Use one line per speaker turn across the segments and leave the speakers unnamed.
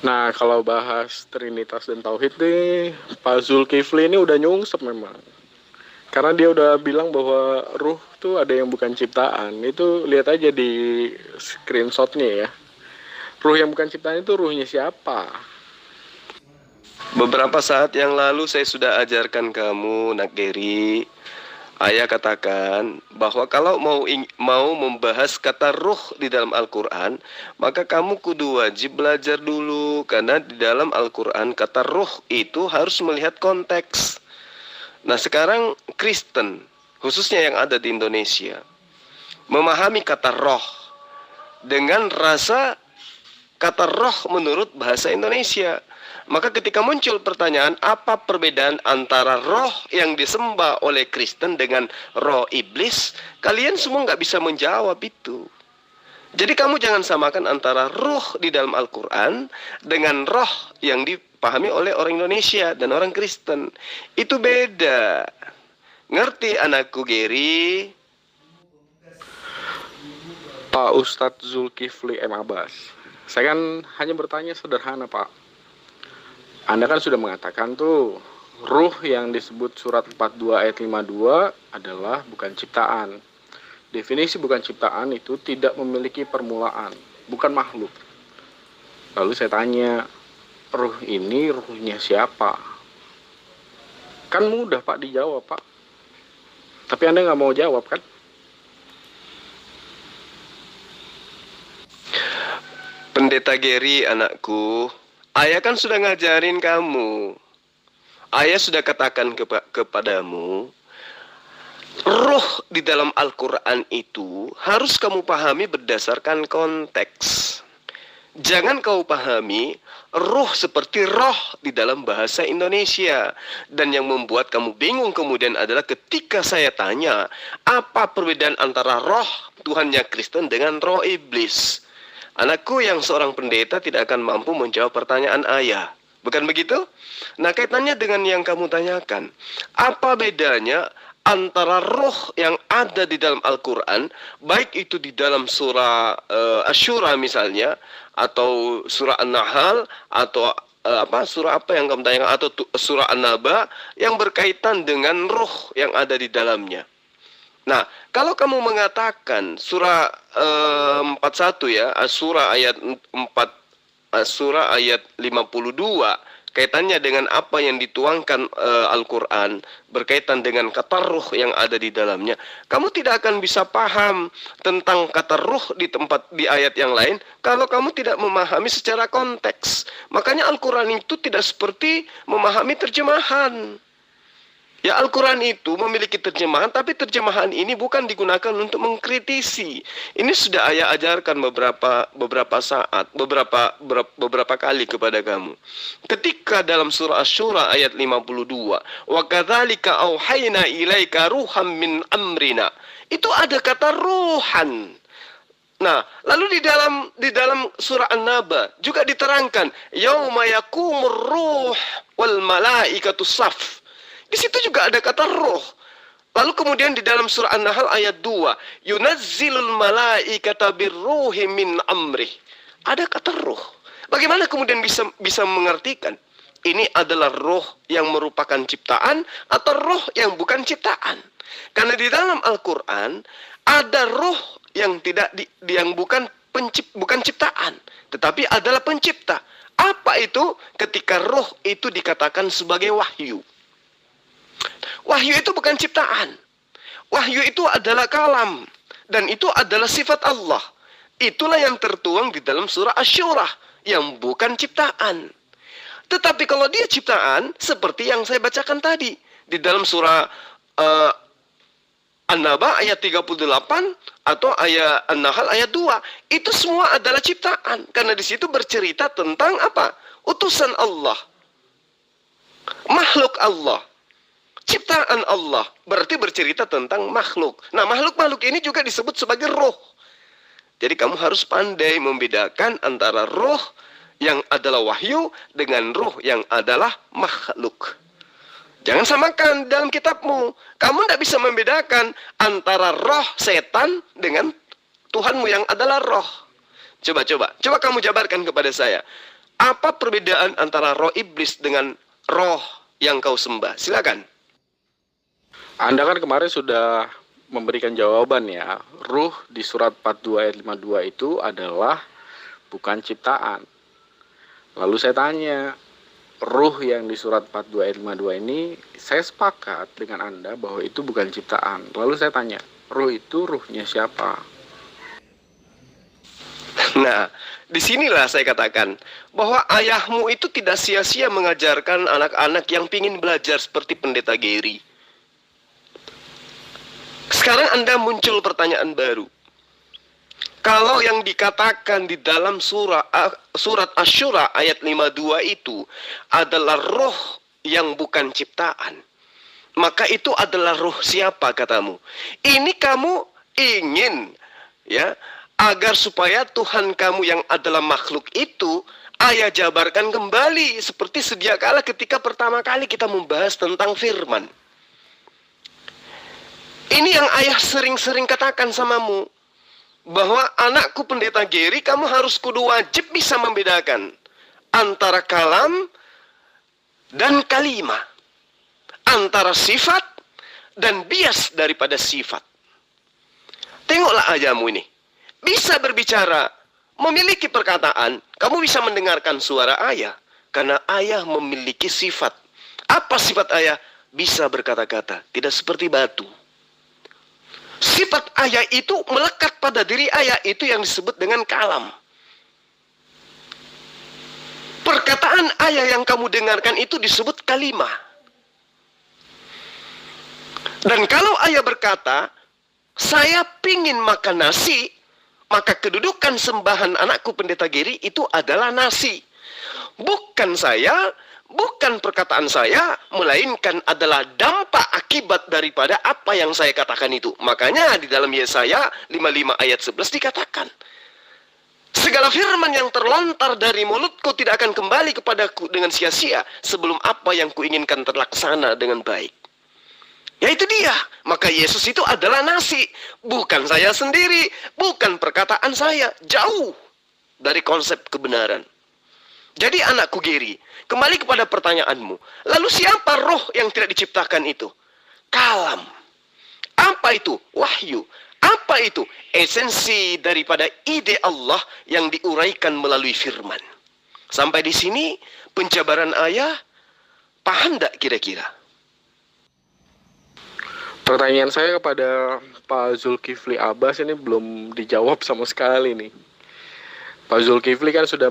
Nah, kalau bahas Trinitas dan Tauhid nih, Pak Zulkifli ini udah nyungsep memang. Karena dia udah bilang bahwa ruh tuh ada yang bukan ciptaan. Itu lihat aja di screenshotnya ya. Ruh yang bukan ciptaan itu ruhnya siapa?
Beberapa saat yang lalu saya sudah ajarkan kamu, Nak Geri. Ayah katakan bahwa kalau mau membahas kata ruh di dalam Al-Quran, maka kamu kudu wajib belajar dulu. Karena di dalam Al-Quran kata ruh itu harus melihat konteks. Nah sekarang Kristen, khususnya yang ada di Indonesia, memahami kata roh dengan rasa kata roh menurut bahasa Indonesia. Maka ketika muncul pertanyaan apa perbedaan antara roh yang disembah oleh Kristen dengan roh iblis, kalian semua nggak bisa menjawab itu. Jadi kamu jangan samakan antara roh di dalam Al-Quran dengan roh yang dipahami oleh orang Indonesia dan orang Kristen. Itu beda. Ngerti anakku Geri?
Pak Ustadz Zulkifli M. Abbas. Saya kan hanya bertanya sederhana, Pak. Anda kan sudah mengatakan tuh, ruh yang disebut surat 42 ayat 52 adalah bukan ciptaan. Definisi bukan ciptaan itu tidak memiliki permulaan, bukan makhluk. Lalu saya tanya, ruh ini ruhnya siapa? Kan mudah Pak dijawab Pak. Tapi Anda nggak mau jawab kan?
Pendeta Geri anakku, ayah kan sudah ngajarin kamu. Ayah sudah katakan kepadamu, roh di dalam Al-Quran itu harus kamu pahami berdasarkan konteks. Jangan kau pahami roh seperti roh di dalam bahasa Indonesia. Dan yang membuat kamu bingung kemudian adalah ketika saya tanya, apa perbedaan antara roh Tuhannya Kristen dengan roh iblis? Anakku yang seorang pendeta tidak akan mampu menjawab pertanyaan ayah. Bukan begitu? Nah, kaitannya dengan yang kamu tanyakan. Apa bedanya antara roh yang ada di dalam Al-Quran, baik itu di dalam surah Asy-Syura misalnya, atau surah An-Nahl, atau surah apa yang kamu tanyakan, atau surah An-Naba, yang berkaitan dengan roh yang ada di dalamnya. Nah, kalau kamu mengatakan surah 41 ya, surah ayat 4, surah ayat 52, kaitannya dengan apa yang dituangkan Al-Quran, berkaitan dengan kata ruh yang ada di dalamnya, kamu tidak akan bisa paham tentang kata ruh di ayat yang lain kalau kamu tidak memahami secara konteks. Makanya Al-Quran itu tidak seperti memahami terjemahan. Ya, Al-Quran itu memiliki terjemahan, tapi terjemahan ini bukan digunakan untuk mengkritisi. Ini sudah ayah ajarkan beberapa kali kepada kamu. Ketika dalam surah Asy-Syura ayat 52, wa kadzalika auhayna ilaika ruham min amrina. Itu ada kata ruhan. Nah, lalu di dalam surah An-Naba juga diterangkan, yauma yakumur ruh wal malaikatu saf. Di situ juga ada kata roh. Lalu kemudian di dalam surah An-Nahl ayat 2, yunazzilul malaikata birruhi min amrih. Ada kata roh. Bagaimana kemudian bisa mengartikan ini adalah roh yang merupakan ciptaan atau roh yang bukan ciptaan? Karena di dalam Al-Qur'an ada roh yang bukan ciptaan, tetapi adalah pencipta. Apa itu? Ketika roh itu dikatakan sebagai wahyu. Wahyu itu bukan ciptaan. Wahyu itu adalah kalam. Dan itu adalah sifat Allah. Itulah yang tertuang di dalam surah Asy-Syura. Yang bukan ciptaan. Tetapi kalau dia ciptaan, seperti yang saya bacakan tadi. Di dalam surah An-Naba ayat 38 atau ayat An-Nahl ayat 2. Itu semua adalah ciptaan. Karena di situ bercerita tentang apa? Utusan Allah. Makhluk Allah. Ciptaan Allah berarti bercerita tentang makhluk. Nah, makhluk-makhluk ini juga disebut sebagai roh. Jadi kamu harus pandai membedakan antara roh yang adalah wahyu dengan roh yang adalah makhluk. Jangan samakan dalam kitabmu. Kamu tidak bisa membedakan antara roh setan dengan Tuhanmu yang adalah roh. Coba kamu jabarkan kepada saya. Apa perbedaan antara roh iblis dengan roh yang kau sembah? Silakan.
Anda kan kemarin sudah memberikan jawaban ya. Ruh di surat 42 ayat 52 itu adalah bukan ciptaan. Lalu saya tanya, ruh yang di surat 42 ayat 52 ini, saya sepakat dengan Anda bahwa itu bukan ciptaan. Lalu saya tanya, ruh itu ruhnya siapa?
Nah, disinilah saya katakan bahwa ayahmu itu tidak sia-sia mengajarkan anak-anak yang ingin belajar seperti Pendeta Gary. Sekarang Anda muncul pertanyaan baru. Kalau yang dikatakan di dalam surat Asy-Syura ayat 52 itu adalah roh yang bukan ciptaan, maka itu adalah roh siapa katamu? Ini kamu ingin ya agar supaya Tuhan kamu yang adalah makhluk itu ayah jabarkan kembali seperti sedia kala ketika pertama kali kita membahas tentang firman. Ini yang ayah sering-sering katakan samamu, bahwa anakku Pendeta Gary, kamu harus kudu wajib bisa membedakan antara kalam dan kalimah, antara sifat dan bias daripada sifat. Tengoklah ayahmu ini, bisa berbicara, memiliki perkataan, kamu bisa mendengarkan suara ayah, karena ayah memiliki sifat. Apa sifat ayah? Bisa berkata-kata, tidak seperti batu. Sifat ayah itu melekat pada diri ayah, itu yang disebut dengan kalam. Perkataan ayah yang kamu dengarkan itu disebut kalimah. Dan kalau ayah berkata, saya pingin makan nasi, maka kedudukan sembahan anakku Pendeta Gary itu adalah nasi. Bukan saya, bukan perkataan saya, melainkan adalah dampak akibat daripada apa yang saya katakan itu. Makanya di dalam Yesaya 55 ayat 11 dikatakan, segala firman yang terlontar dari mulutku tidak akan kembali kepadaku dengan sia-sia sebelum apa yang kuinginkan terlaksana dengan baik. Ya itu dia. Maka Yesus itu adalah nasi. Bukan saya sendiri, bukan perkataan saya. Jauh dari konsep kebenaran. Jadi anakku Gary, kembali kepada pertanyaanmu. Lalu siapa roh yang tidak diciptakan itu? Kalam. Apa itu? Wahyu. Apa itu? Esensi daripada ide Allah yang diuraikan melalui firman. Sampai di sini penjabaran ayah paham tak kira-kira?
Pertanyaan saya kepada Pak Zulkifli Abbas ini belum dijawab sama sekali nih. Pak Zulkifli kan sudah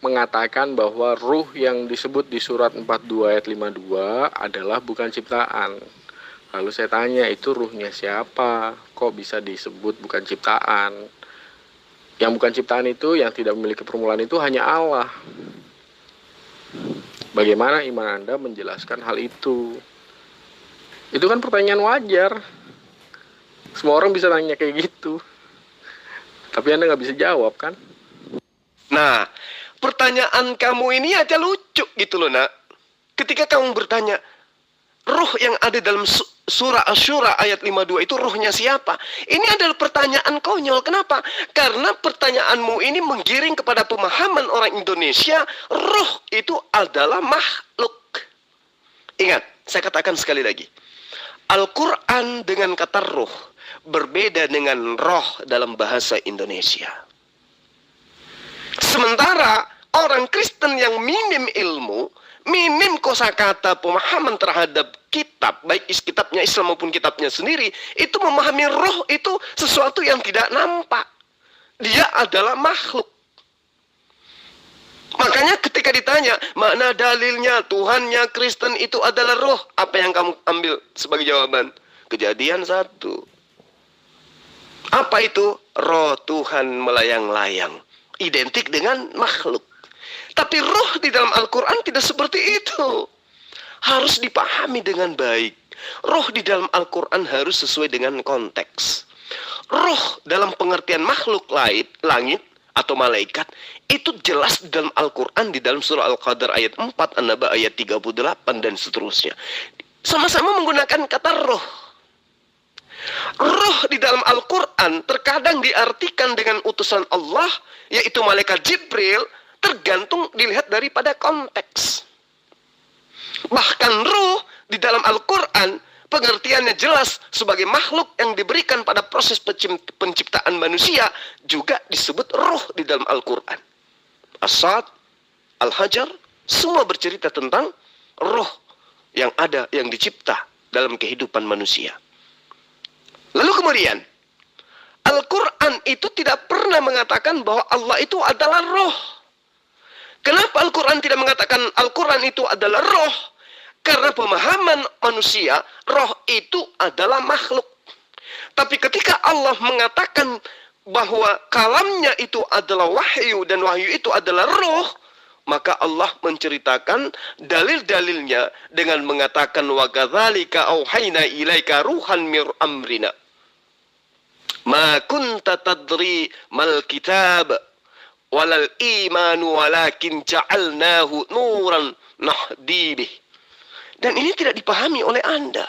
mengatakan bahwa ruh yang disebut di surat 42 ayat 52 adalah bukan ciptaan. Lalu saya tanya, itu ruhnya siapa? Kok bisa disebut bukan ciptaan? Yang bukan ciptaan itu, yang tidak memiliki permulaan itu hanya Allah. Bagaimana iman Anda menjelaskan hal itu? Itu kan pertanyaan wajar. Semua orang bisa tanya kayak gitu. Tapi Anda nggak bisa jawab kan?
Nah, pertanyaan kamu ini aja lucu gitu loh nak. Ketika kamu bertanya, roh yang ada dalam surah Asy-Syura ayat 52 itu rohnya siapa? Ini adalah pertanyaan konyol. Kenapa? Karena pertanyaanmu ini menggiring kepada pemahaman orang Indonesia, roh itu adalah makhluk. Ingat, saya katakan sekali lagi. Al-Quran dengan kata roh berbeda dengan roh dalam bahasa Indonesia. Sementara orang Kristen yang minim ilmu, minim kosakata pemahaman terhadap kitab, baik kitabnya Islam maupun kitabnya sendiri, itu memahami roh itu sesuatu yang tidak nampak. Dia adalah makhluk. Makanya ketika ditanya, mana dalilnya Tuhannya Kristen itu adalah roh? Apa yang kamu ambil sebagai jawaban? Kejadian 1. Apa itu? Roh Tuhan melayang-layang. Identik dengan makhluk. Tapi roh di dalam Al-Quran tidak seperti itu. Harus dipahami dengan baik. Roh di dalam Al-Quran harus sesuai dengan konteks. Roh dalam pengertian makhluk langit atau malaikat, itu jelas di dalam Al-Quran, di dalam surah Al-Qadar ayat 4, An-Naba ayat 38, dan seterusnya. Sama-sama menggunakan kata roh. Roh di dalam Al-Quran terkadang diartikan dengan utusan Allah, yaitu malaikat Jibril, tergantung dilihat daripada konteks. Bahkan ruh di dalam Al-Quran pengertiannya jelas sebagai makhluk yang diberikan pada proses penciptaan manusia juga disebut ruh di dalam Al-Quran. As-Sad, Al-Hajar, semua bercerita tentang ruh yang ada, yang dicipta dalam kehidupan manusia. Lalu kemudian, Al-Quran itu tidak pernah mengatakan bahwa Allah itu adalah roh. Kenapa Al-Quran tidak mengatakan Al-Quran itu adalah roh? Karena pemahaman manusia, roh itu adalah makhluk. Tapi ketika Allah mengatakan bahwa kalamnya itu adalah wahyu dan wahyu itu adalah roh, maka Allah menceritakan dalil-dalilnya dengan mengatakan wa kadzalika auhayna ilaika ruhan mir amrina. Ma kunta tadri mal kitab walal imanu walakin ja'alnahu nuran nahdi bih. Dan ini tidak dipahami oleh Anda.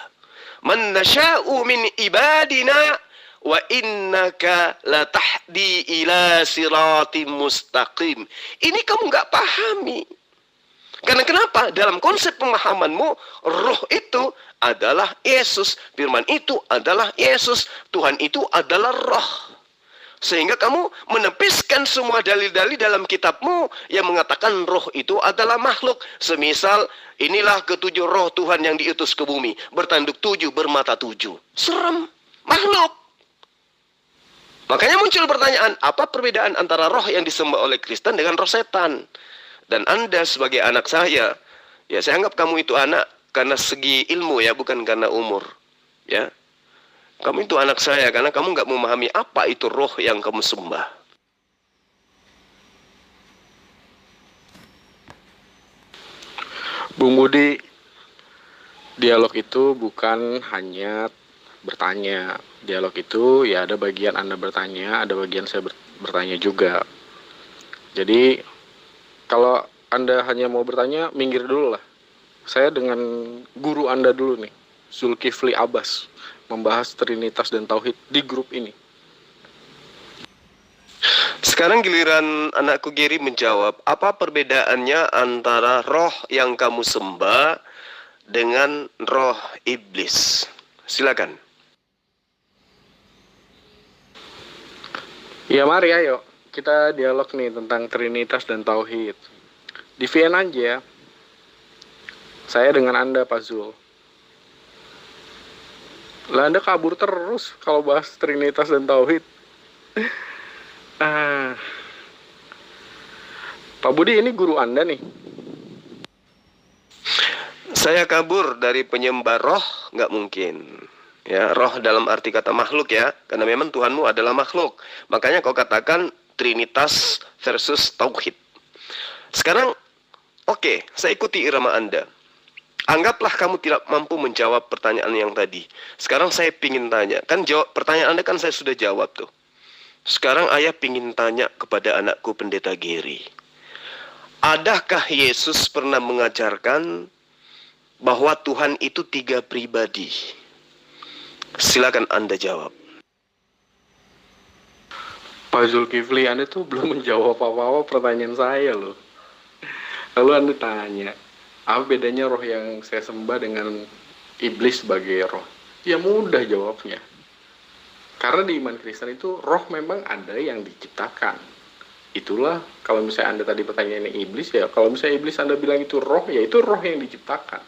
Man nasya'u min ibadina wa innaka latahdi ila siratim mustaqim. Ini kamu nggak pahami. Karena kenapa? Dalam konsep pemahamanmu, roh itu adalah Yesus. Firman itu adalah Yesus. Tuhan itu adalah roh. Sehingga kamu menepiskan semua dalil-dalil dalam kitabmu yang mengatakan roh itu adalah makhluk. Semisal, inilah ketujuh roh Tuhan yang diutus ke bumi. Bertanduk 7, bermata 7. Serem. Makhluk. Makanya muncul pertanyaan, apa perbedaan antara roh yang disembah oleh Kristen dengan roh setan? Dan Anda sebagai anak saya, ya saya anggap kamu itu anak karena segi ilmu ya, bukan karena umur. Ya. Kamu itu anak saya karena kamu nggak memahami apa itu roh yang kamu sembah.
Bung Budi, dialog itu bukan hanya bertanya. Dialog itu ya ada bagian Anda bertanya, ada bagian saya bertanya juga. Jadi kalau Anda hanya mau bertanya, minggir dulu lah. Saya dengan guru Anda dulu nih, Zulkifli Abbas, membahas Trinitas dan Tauhid di grup ini.
Sekarang giliran anakku Geri menjawab, apa perbedaannya antara roh yang kamu sembah dengan roh iblis? Silakan.
Ya mari ayo, kita dialog nih tentang Trinitas dan Tauhid. Di VN aja, saya dengan Anda Pak Zul. Lah Anda kabur terus kalau bahas Trinitas dan Tauhid. Pak Budi, ini guru Anda nih.
Saya kabur dari penyembah roh, nggak mungkin. Ya, roh dalam arti kata makhluk ya, karena memang Tuhanmu adalah makhluk. Makanya kau katakan Trinitas versus Tauhid. Sekarang, oke, saya ikuti irama Anda. Anggaplah kamu tidak mampu menjawab pertanyaan yang tadi. Sekarang saya pingin tanya. Kan jawab pertanyaan Anda kan saya sudah jawab tuh. Sekarang ayah pingin tanya kepada anakku Pendeta Geri. Adakah Yesus pernah mengajarkan bahwa Tuhan itu 3 pribadi? Silakan Anda jawab.
Pak Zulkifli, Anda tuh belum menjawab apa-apa pertanyaan saya loh. Lalu Anda tanya, apa bedanya roh yang saya sembah dengan iblis sebagai roh? Ya mudah jawabnya. Karena di iman Kristen itu roh memang ada yang diciptakan. Itulah kalau misalnya Anda tadi pertanyaannya iblis, ya kalau misalnya iblis Anda bilang itu roh, ya itu roh yang diciptakan.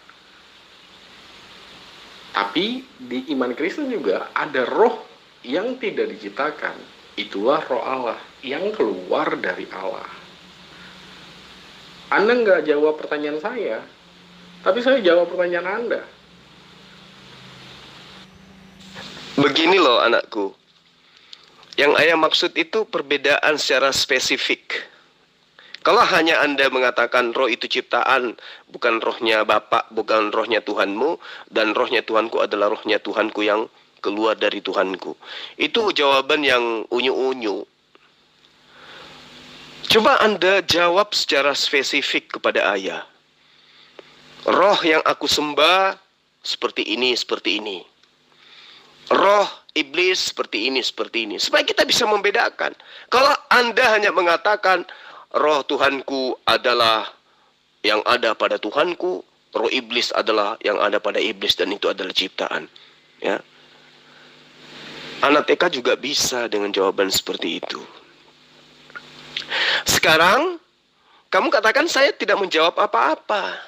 Tapi di iman Kristen juga ada roh yang tidak diciptakan. Itulah roh Allah yang keluar dari Allah. Anda nggak jawab pertanyaan saya, tapi saya jawab pertanyaan Anda.
Begini loh anakku. Yang ayah maksud itu perbedaan secara spesifik. Kalau hanya Anda mengatakan roh itu ciptaan, bukan rohnya Bapak, bukan rohnya Tuhanmu, dan rohnya Tuhanku adalah rohnya Tuhanku yang keluar dari Tuhanku. Itu jawaban yang unyu-unyu. Coba Anda jawab secara spesifik kepada ayah. Roh yang aku sembah seperti ini, seperti ini. Roh iblis seperti ini, seperti ini. Supaya kita bisa membedakan. Kalau Anda hanya mengatakan roh Tuhanku adalah yang ada pada Tuhanku, roh iblis adalah yang ada pada iblis, dan itu adalah ciptaan. Ya. Anak TK juga bisa dengan jawaban seperti itu. Sekarang kamu katakan saya tidak menjawab apa-apa.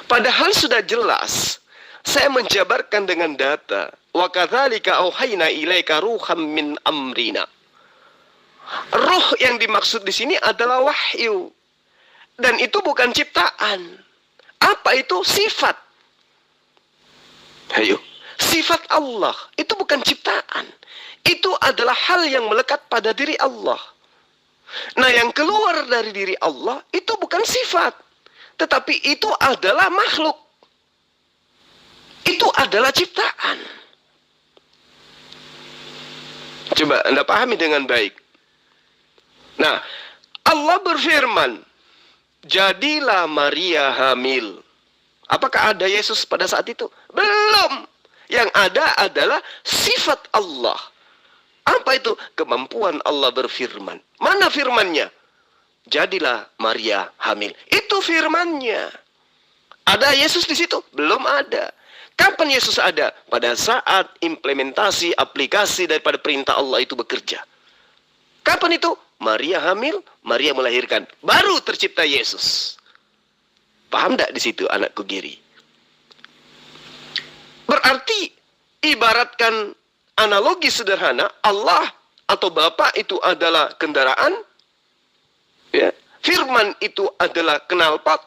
Padahal sudah jelas saya menjabarkan dengan data. Wa kadzalika auhayna ilaika ruham min amrina. Ruh yang dimaksud di sini adalah wahyu. Dan itu bukan ciptaan. Apa itu? Sifat. Ayo. Sifat Allah. Itu bukan ciptaan. Itu adalah hal yang melekat pada diri Allah. Nah, yang keluar dari diri Allah itu bukan sifat. Tetapi itu adalah makhluk. Itu adalah ciptaan. Coba Anda pahami dengan baik. Nah, Allah berfirman, jadilah Maria hamil. Apakah ada Yesus pada saat itu? Belum. Yang ada adalah sifat Allah. Apa itu? Kemampuan Allah berfirman. Mana firmannya? Jadilah Maria hamil. Itu firmannya. Ada Yesus di situ? Belum ada. Kapan Yesus ada? Pada saat implementasi, aplikasi daripada perintah Allah itu bekerja. Kapan itu? Maria hamil, Maria melahirkan. Baru tercipta Yesus. Paham tidak di situ anakku Giri? Berarti ibaratkan analogi sederhana, Allah atau Bapa itu adalah kendaraan, ya. Firman itu adalah knalpot,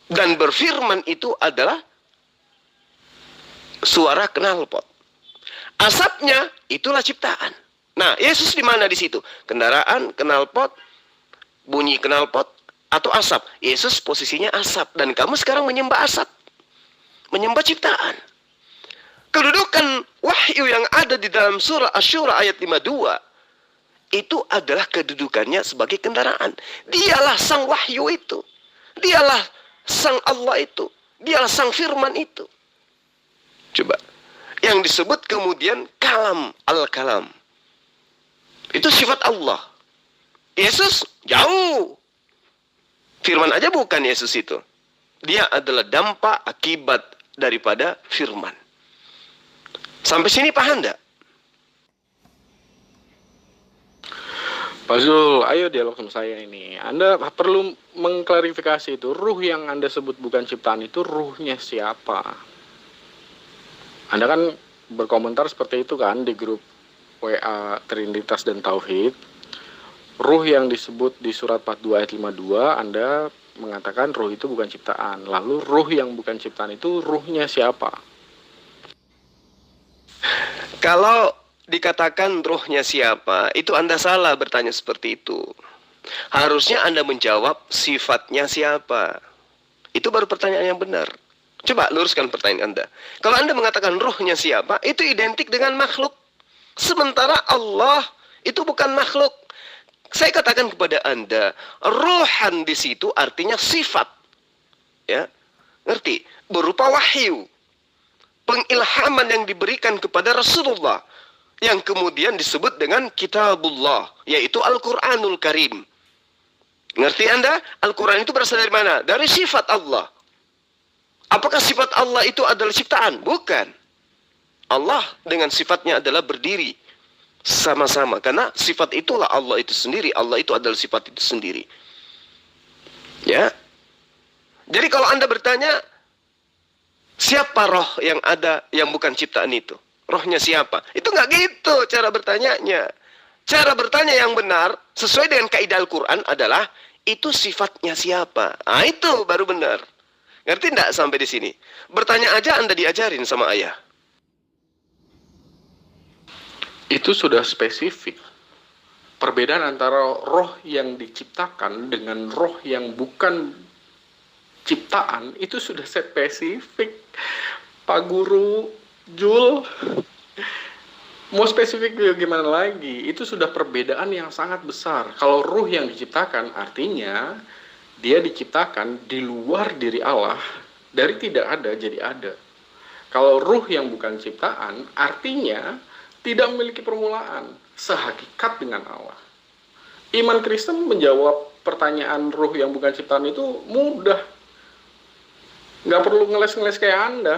dan berfirman itu adalah suara knalpot. Asapnya itulah ciptaan. Nah, Yesus di mana di situ? Kendaraan, knalpot, bunyi knalpot, atau asap? Yesus posisinya asap, dan kamu sekarang menyembah asap, menyembah ciptaan. Kedudukan wahyu yang ada di dalam surah Asy-Syura ayat 52 itu adalah kedudukannya sebagai kendaraan. Dialah sang wahyu itu. Dialah sang Allah itu. Dialah sang firman itu. Coba. Yang disebut kemudian kalam, al-kalam. Itu sifat Allah. Yesus jauh. Firman aja bukan Yesus itu. Dia adalah dampak akibat daripada firman. Sampai sini paham enggak?
Pak Zul, ayo dialog sama saya ini. Anda perlu mengklarifikasi itu. Ruh yang Anda sebut bukan ciptaan itu ruhnya siapa? Anda kan berkomentar seperti itu kan di grup WA Trinitas dan Tauhid. Ruh yang disebut di surat 42 ayat 52, Anda mengatakan ruh itu bukan ciptaan. Lalu ruh yang bukan ciptaan itu ruhnya siapa?
Kalau dikatakan ruhnya siapa, itu Anda salah bertanya seperti itu. Harusnya Anda menjawab sifatnya siapa. Itu baru pertanyaan yang benar. Coba luruskan pertanyaan Anda. Kalau Anda mengatakan ruhnya siapa, itu identik dengan makhluk. Sementara Allah itu bukan makhluk. Saya katakan kepada Anda, ruhan di situ artinya sifat. Ya, ngerti? Berupa wahyu. Pengilhaman yang diberikan kepada Rasulullah, yang kemudian disebut dengan kitabullah, yaitu Al-Quranul Karim. Ngerti Anda? Al-Quran itu berasal dari mana? Dari sifat Allah. Apakah sifat Allah itu adalah ciptaan? Bukan. Allah dengan sifatnya adalah berdiri sama-sama. Karena sifat itulah Allah itu sendiri. Allah itu adalah sifat itu sendiri. Ya. Jadi kalau Anda bertanya, siapa roh yang ada yang bukan ciptaan itu? Rohnya siapa? Itu nggak gitu cara bertanyanya. Cara bertanya yang benar sesuai dengan kaidah Al-Quran adalah itu sifatnya siapa? Ah, itu baru benar. Ngerti enggak sampai di sini? Bertanya aja Anda diajarin sama ayah.
Itu sudah spesifik. Perbedaan antara roh yang diciptakan dengan roh yang bukan ciptaan itu sudah spesifik. Pak Guru Jul, mau spesifik gimana lagi? Itu sudah perbedaan yang sangat besar. Kalau ruh yang diciptakan artinya dia diciptakan di luar diri Allah, dari tidak ada jadi ada. Kalau ruh yang bukan ciptaan artinya tidak memiliki permulaan, sehakikat dengan Allah. Iman Kristen menjawab pertanyaan ruh yang bukan ciptaan itu mudah. Nggak perlu ngeles-ngeles kayak Anda.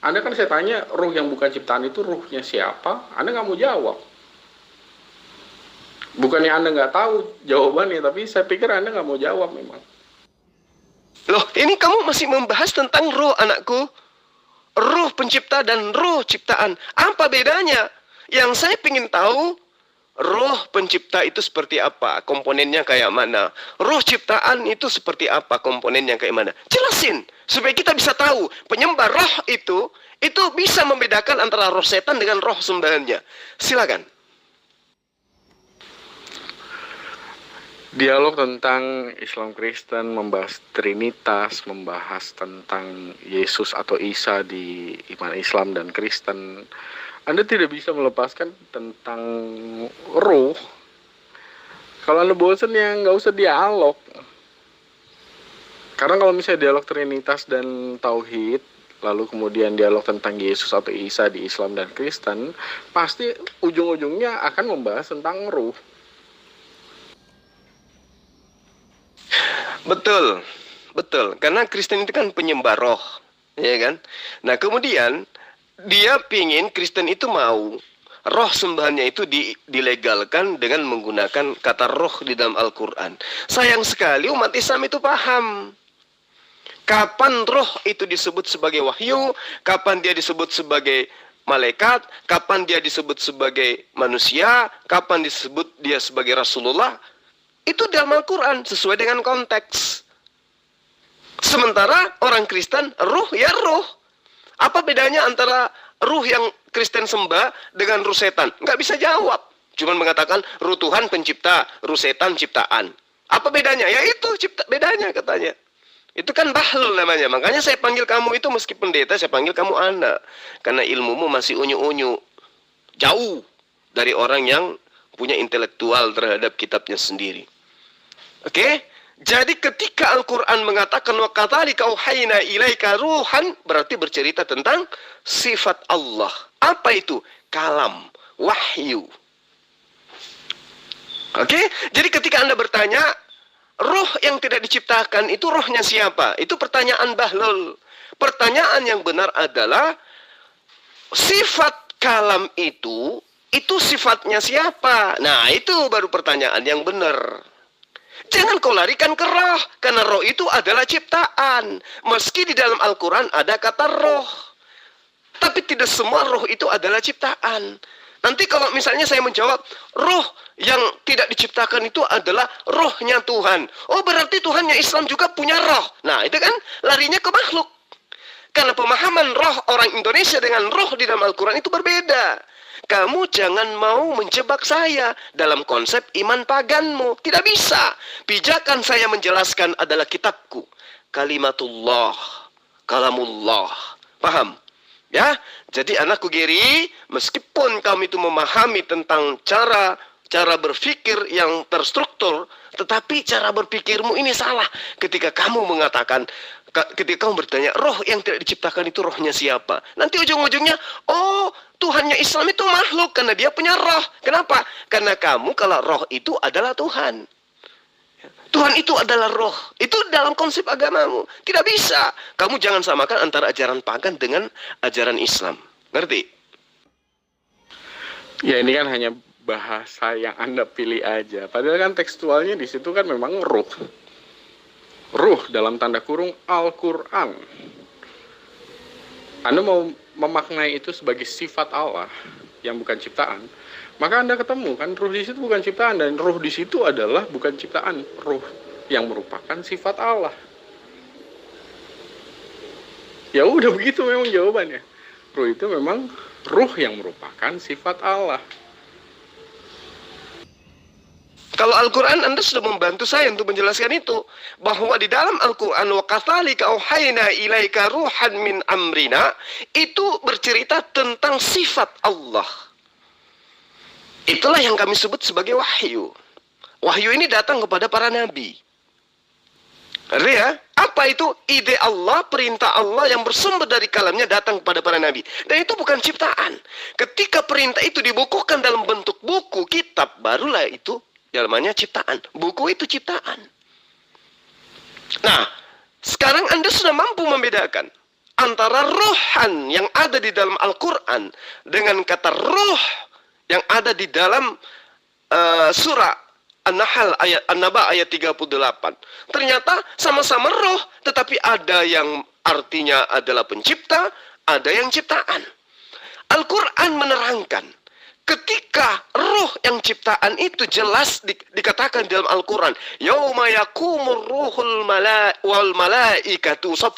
Anda kan saya tanya, ruh yang bukan ciptaan itu ruhnya siapa? Anda nggak mau jawab. Bukannya Anda nggak tahu jawabannya, tapi saya pikir Anda nggak mau jawab memang.
Loh, ini kamu masih membahas tentang roh, anakku. Roh pencipta dan roh ciptaan. Apa bedanya? Yang saya ingin tahu, roh pencipta itu seperti apa? Komponennya kayak mana? Roh ciptaan itu seperti apa? Komponennya kayak mana? Jelasin, supaya kita bisa tahu. Penyembah roh itu bisa membedakan antara roh setan dengan roh sembahannya. Silakan.
Dialog tentang Islam Kristen, membahas Trinitas, membahas tentang Yesus atau Isa di iman Islam dan Kristen. Anda tidak bisa melepaskan tentang ruh. Kalau Anda bosan ya nggak usah dialog. Karena kalau misalnya dialog Trinitas dan Tauhid, lalu kemudian dialog tentang Yesus atau Isa di Islam dan Kristen, pasti ujung-ujungnya akan membahas tentang ruh.
Betul, betul. Karena Kristen itu kan penyembah roh, ya kan? Nah, kemudian dia pingin Kristen itu mau roh sembahannya itu dilegalkan dengan menggunakan kata roh di dalam Al-Quran. Sayang sekali umat Islam itu paham. Kapan roh itu disebut sebagai wahyu, kapan dia disebut sebagai malaikat, kapan dia disebut sebagai manusia, kapan disebut dia sebagai Rasulullah. Itu dalam Al-Quran sesuai dengan konteks. Sementara orang Kristen, ruh ya ruh. Apa bedanya antara ruh yang Kristen sembah dengan ruh setan? Nggak bisa jawab. Cuman mengatakan ruh Tuhan pencipta, ruh setan ciptaan. Apa bedanya? Ya itu bedanya katanya. Itu kan bahlul namanya. Makanya saya panggil kamu itu meski pendeta, saya panggil kamu anak. Karena ilmumu masih unyu-unyu. Jauh dari orang yang punya intelektual terhadap kitabnya sendiri. Oke? Jadi ketika Al-Quran mengatakan wa kadzalika auhayna ilaika ruhan, berarti bercerita tentang sifat Allah. Apa itu? Kalam, wahyu. Oke? Jadi ketika Anda bertanya, roh yang tidak diciptakan itu rohnya siapa? Itu pertanyaan bahlul. Pertanyaan yang benar adalah sifat kalam itu sifatnya siapa? Nah, itu baru pertanyaan yang benar. Jangan kau larikan ke roh, karena roh itu adalah ciptaan. Meski di dalam Al-Quran ada kata roh, tapi tidak semua roh itu adalah ciptaan. Nanti kalau misalnya saya menjawab, roh yang tidak diciptakan itu adalah rohnya Tuhan. Oh, berarti Tuhannya Islam juga punya roh. Nah, itu kan larinya ke makhluk. Karena pemahaman roh orang Indonesia dengan roh di dalam Al-Quran itu berbeda. Kamu jangan mau menjebak saya dalam konsep iman paganmu. Tidak bisa. Pijakan saya menjelaskan adalah kitabku. Kalimatullah. Kalamullah. Paham? Ya? Jadi anakku Geri, meskipun kamu itu memahami tentang cara berpikir yang terstruktur, tetapi cara berpikirmu ini salah. Ketika kamu mengatakan, ketika kamu bertanya, roh yang tidak diciptakan itu rohnya siapa? Nanti ujung-ujungnya, oh, Tuhannya Islam itu makhluk karena dia punya roh. Kenapa? Karena kamu kalau roh itu adalah Tuhan. Tuhan itu adalah roh. Itu dalam konsep agamamu. Tidak bisa. Kamu jangan samakan antara ajaran pagan dengan ajaran Islam. Ngerti?
Ya ini kan hanya bahasa yang Anda pilih aja. Padahal kan tekstualnya di situ kan memang ruh. Ruh dalam tanda kurung Al-Quran. Anda mau memaknai itu sebagai sifat Allah yang bukan ciptaan, maka Anda ketemu kan ruh di situ bukan ciptaan, dan ruh di situ adalah bukan ciptaan, ruh yang merupakan sifat Allah. Ya udah begitu memang jawabannya. Ruh itu memang ruh yang merupakan sifat Allah.
Kalau Al-Quran Anda sudah membantu saya untuk menjelaskan itu. Bahwa di dalam Al-Quran wa kadzalika auhayna ilaika ruhan min amrina, itu bercerita tentang sifat Allah. Itulah yang kami sebut sebagai wahyu. Wahyu ini datang kepada para nabi. Artinya ya? Apa itu? Ide Allah, perintah Allah yang bersumber dari kalamnya datang kepada para nabi. Dan itu bukan ciptaan. Ketika perintah itu dibukukan dalam bentuk buku, kitab, barulah itu yang namanya ciptaan. Buku itu ciptaan. Nah, sekarang Anda sudah mampu membedakan antara ruhan yang ada di dalam Al-Quran dengan kata ruh yang ada di dalam surah An-Nahl ayat An-Naba ayat 38. Ternyata sama-sama roh, tetapi ada yang artinya adalah pencipta, ada yang ciptaan. Al-Quran menerangkan ketika roh yang ciptaan itu jelas dikatakan dalam Al-Quran, yauma yakumur ruhul wal malaikatu saf.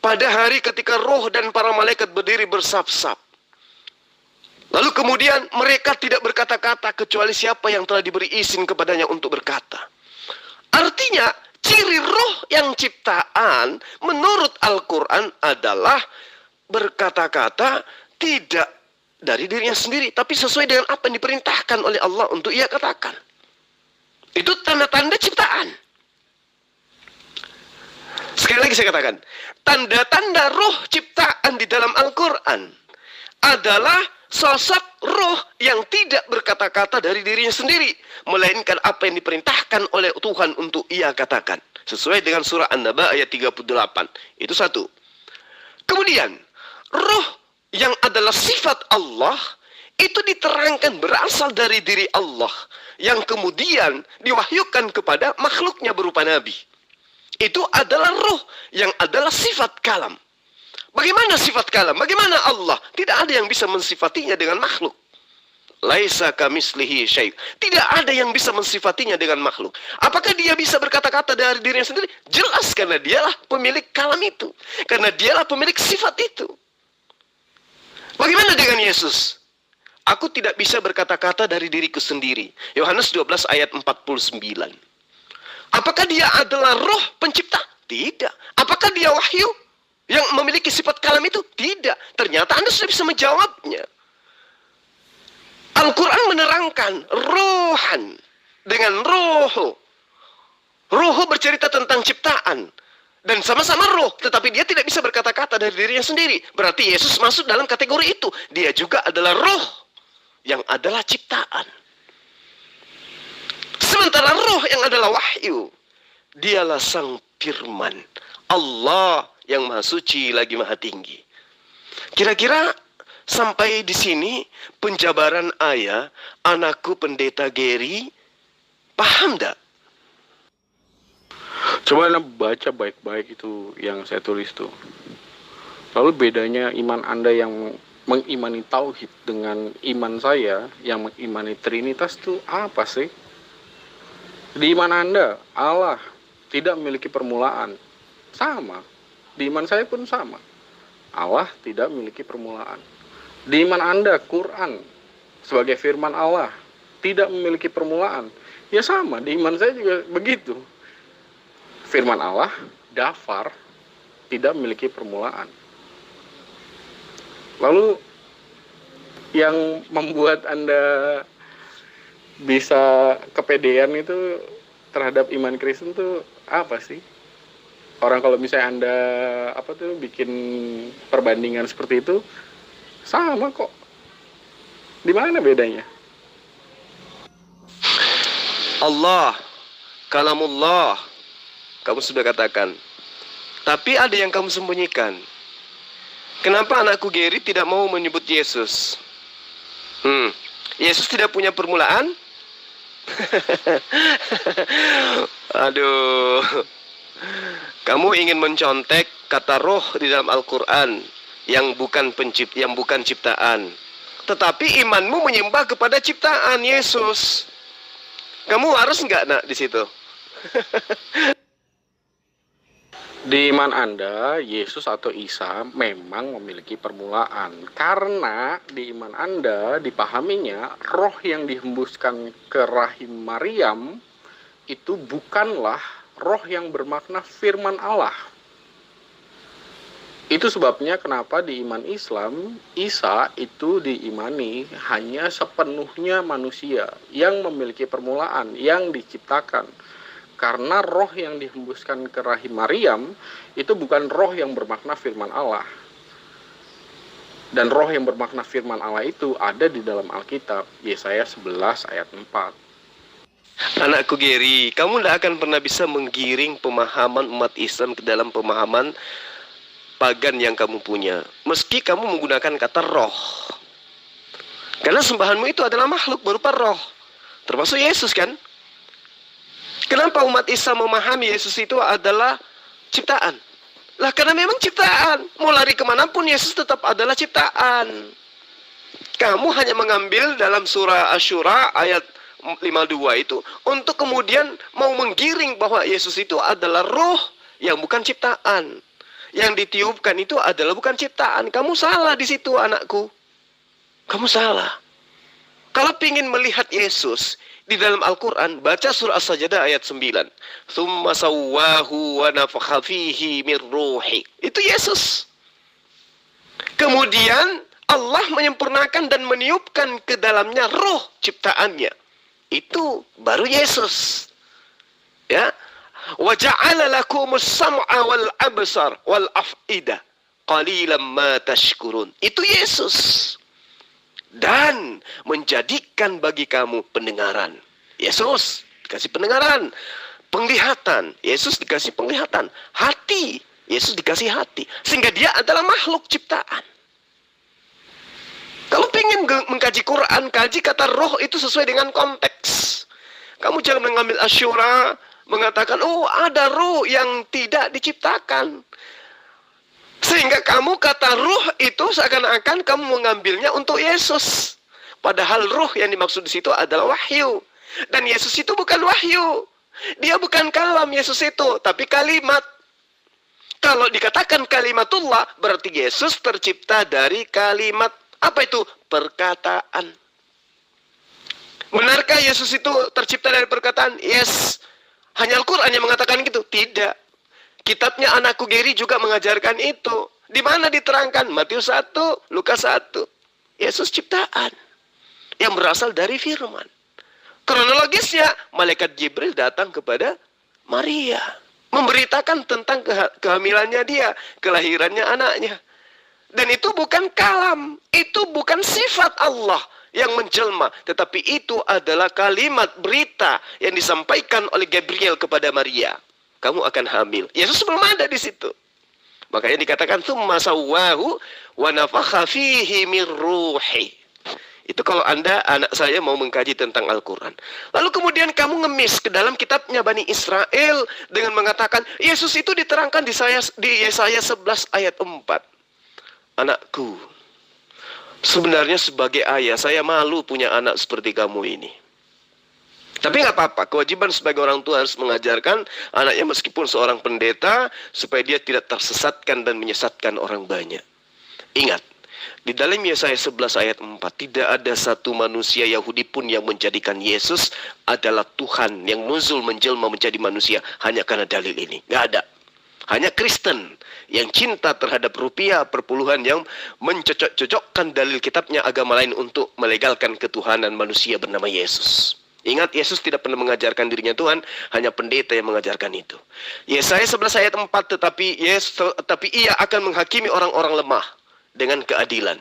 Pada hari ketika roh dan para malaikat berdiri bersaf-saf. Lalu kemudian mereka tidak berkata-kata kecuali siapa yang telah diberi izin kepadanya untuk berkata. Artinya ciri roh yang ciptaan menurut Al-Quran adalah berkata-kata tidak dari dirinya sendiri, tapi sesuai dengan apa yang diperintahkan oleh Allah untuk ia katakan. Itu tanda-tanda ciptaan. Sekali lagi saya katakan, tanda-tanda roh ciptaan di dalam Al-Quran adalah sosok roh yang tidak berkata-kata dari dirinya sendiri, melainkan apa yang diperintahkan oleh Tuhan untuk ia katakan. Sesuai dengan surah An-Naba ayat 38. Itu satu. Kemudian, roh yang adalah sifat Allah, itu diterangkan berasal dari diri Allah, yang kemudian diwahyukan kepada makhluknya berupa Nabi. Itu adalah roh yang adalah sifat kalam. Bagaimana sifat kalam? Bagaimana Allah? Tidak ada yang bisa mensifatinya dengan makhluk. Laisa kamislihi syai'. Tidak ada yang bisa mensifatinya dengan makhluk. Apakah dia bisa berkata-kata dari dirinya sendiri? Jelas, karena dialah pemilik kalam itu. Karena dialah pemilik sifat itu. Bagaimana dengan Yesus? Aku tidak bisa berkata-kata dari diriku sendiri. Yohanes 12 ayat 49. Apakah dia adalah roh pencipta? Tidak. Apakah dia wahyu yang memiliki sifat kalam itu? Tidak. Ternyata Anda sudah bisa menjawabnya. Al-Quran menerangkan rohan dengan roho. Roho bercerita tentang ciptaan. Dan sama-sama roh, tetapi dia tidak bisa berkata-kata dari dirinya sendiri. Berarti Yesus masuk dalam kategori itu. Dia juga adalah roh yang adalah ciptaan. Sementara roh yang adalah wahyu, dialah sang firman. Allah yang maha suci lagi maha tinggi. Kira-kira sampai di sini penjabaran ayah anakku pendeta Gary paham tak?
Coba Anda baca baik-baik itu yang saya tulis tuh. Lalu bedanya iman Anda yang mengimani tauhid dengan iman saya yang mengimani Trinitas itu apa sih? Di iman Anda, Allah tidak memiliki permulaan. Sama. Di iman saya pun sama. Allah tidak memiliki permulaan. Di iman Anda, Quran sebagai firman Allah tidak memiliki permulaan. Ya sama, di iman saya juga begitu. Firman Allah, dafar, tidak memiliki permulaan. Lalu yang membuat Anda bisa kepedean itu terhadap iman Kristen itu apa sih? Orang kalau misalnya Anda bikin perbandingan seperti itu, sama kok. Di mana bedanya?
Allah, kalamullah, kamu sudah katakan. Tapi ada yang kamu sembunyikan. Kenapa anakku Gary tidak mau menyebut Yesus? Yesus tidak punya permulaan? Aduh. Kamu ingin mencontek kata roh di dalam Al-Quran yang bukan ciptaan. Tetapi imanmu menyembah kepada ciptaan Yesus. Kamu harus enggak nak di situ?
Di iman Anda, Yesus atau Isa memang memiliki permulaan. Karena di iman Anda dipahaminya roh yang dihembuskan ke rahim Maryam itu bukanlah roh yang bermakna firman Allah. Itu sebabnya kenapa di iman Islam, Isa itu diimani hanya sepenuhnya manusia yang memiliki permulaan, yang diciptakan. Karena roh yang dihembuskan ke rahim Maryam itu bukan roh yang bermakna firman Allah. Dan roh yang bermakna firman Allah itu ada di dalam Alkitab, Yesaya 11 ayat 4.
Anakku Gary, kamu tidak akan pernah bisa menggiring pemahaman umat Islam ke dalam pemahaman pagan yang kamu punya. Meski kamu menggunakan kata roh. Karena sembahanmu itu adalah makhluk berupa roh. Termasuk Yesus kan? Kenapa umat Islam memahami Yesus itu adalah ciptaan? Lah karena memang ciptaan. Mau lari kemanapun Yesus tetap adalah ciptaan. Kamu hanya mengambil dalam surah Asy-Syura ayat 52 itu untuk kemudian mau menggiring bahwa Yesus itu adalah roh yang bukan ciptaan. Yang ditiupkan itu adalah bukan ciptaan. Kamu salah di situ anakku. Kamu salah. Kalau ingin melihat Yesus di dalam Al-Quran, baca surah As-Sajdah ayat 9. Tsumma sawwahu wa nafakha fihi min ruhi. Itu Yesus. Kemudian Allah menyempurnakan dan meniupkan ke dalamnya roh ciptaannya. Itu baru Yesus. Ya. Wa ja'ala lakumus sam'a wal absar wal af'idah qalilan ma tashkurun. Itu Yesus. Dan menjadikan bagi kamu pendengaran. Yesus dikasih pendengaran. Penglihatan. Yesus dikasih penglihatan. Hati. Yesus dikasih hati. Sehingga dia adalah makhluk ciptaan. Kalau ingin mengkaji Quran, kaji kata roh itu sesuai dengan konteks. Kamu jangan mengambil Asy-Syura, mengatakan, oh ada roh yang tidak diciptakan. Sehingga kamu kata roh itu seakan-akan kamu mengambilnya untuk Yesus. Padahal roh yang dimaksud di situ adalah wahyu. Dan Yesus itu bukan wahyu. Dia bukan kalam Yesus itu, tapi kalimat. Kalau dikatakan kalimatullah, berarti Yesus tercipta dari kalimat. Apa itu? Perkataan. Benarkah Yesus itu tercipta dari perkataan? Yes. Hanya Al-Quran yang mengatakan gitu? Tidak. Kitabnya anakku Gary juga mengajarkan itu. Di mana diterangkan? Matius 1, Lukas 1. Yesus ciptaan. Yang berasal dari firman. Kronologisnya, malaikat Jibril datang kepada Maria. Memberitakan tentang kehamilannya dia. Kelahirannya anaknya. Dan itu bukan kalam. Itu bukan sifat Allah yang menjelma. Tetapi itu adalah kalimat berita yang disampaikan oleh Gabriel kepada Maria. Kamu akan hamil. Yesus belum ada di situ. Makanya dikatakan tsumma sawwahu wa nafakha fihi min ruhi. Itu kalau Anda, anak saya mau mengkaji tentang Al-Quran. Lalu kemudian kamu ngemis ke dalam kitabnya Bani Israel dengan mengatakan Yesus itu diterangkan di Yesaya 11 ayat 4. Anakku, sebenarnya sebagai ayah saya malu punya anak seperti kamu ini. Tapi nggak apa-apa, kewajiban sebagai orang tua harus mengajarkan anaknya meskipun seorang pendeta supaya dia tidak tersesatkan dan menyesatkan orang banyak. Ingat, di dalam Yesaya 11 ayat 4 tidak ada satu manusia Yahudi pun yang menjadikan Yesus adalah Tuhan yang nuzul menjelma menjadi manusia hanya karena dalil ini. Nggak ada. Hanya Kristen yang cinta terhadap rupiah perpuluhan yang mencocok-cocokkan dalil kitabnya agama lain untuk melegalkan ketuhanan manusia bernama Yesus. Ingat, Yesus tidak pernah mengajarkan dirinya Tuhan, hanya pendeta yang mengajarkan itu. Yesaya 11 ayat 4, tetapi ia akan menghakimi orang-orang lemah dengan keadilan.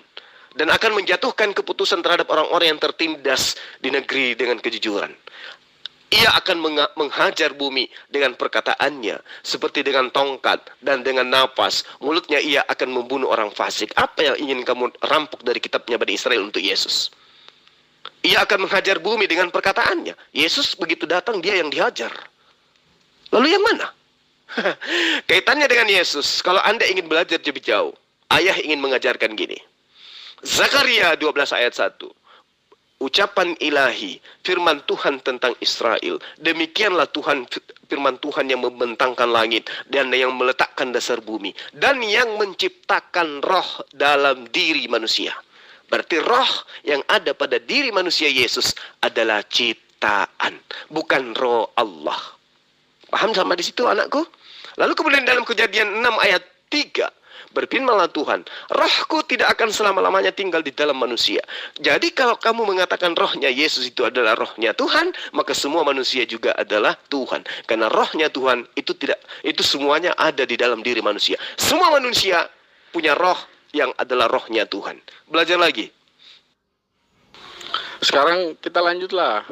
Dan akan menjatuhkan keputusan terhadap orang-orang yang tertindas di negeri dengan kejujuran. Ia akan menghajar bumi dengan perkataannya, seperti dengan tongkat dan dengan napas. Mulutnya ia akan membunuh orang fasik. Apa yang ingin kamu rampok dari kitabnya Bani Israel untuk Yesus? Ia akan menghajar bumi dengan perkataannya. Yesus begitu datang, dia yang dihajar. Lalu yang mana? Kaitannya dengan Yesus, kalau Anda ingin belajar lebih jauh, ayah ingin mengajarkan gini. Zakaria 12 ayat 1. Ucapan ilahi, firman Tuhan tentang Israel. Demikianlah firman Tuhan yang membentangkan langit dan yang meletakkan dasar bumi dan yang menciptakan roh dalam diri manusia. Berarti roh yang ada pada diri manusia Yesus adalah ciptaan, bukan roh Allah. Paham sama di situ anakku? Lalu kemudian dalam Kejadian 6 ayat 3. Berfirmanlah Tuhan, rohku tidak akan selama-lamanya tinggal di dalam manusia. Jadi kalau kamu mengatakan rohnya Yesus itu adalah rohnya Tuhan, maka semua manusia juga adalah Tuhan. Karena rohnya Tuhan itu semuanya ada di dalam diri manusia. Semua manusia punya roh yang adalah rohnya Tuhan. Belajar lagi.
Sekarang kita lanjutlah,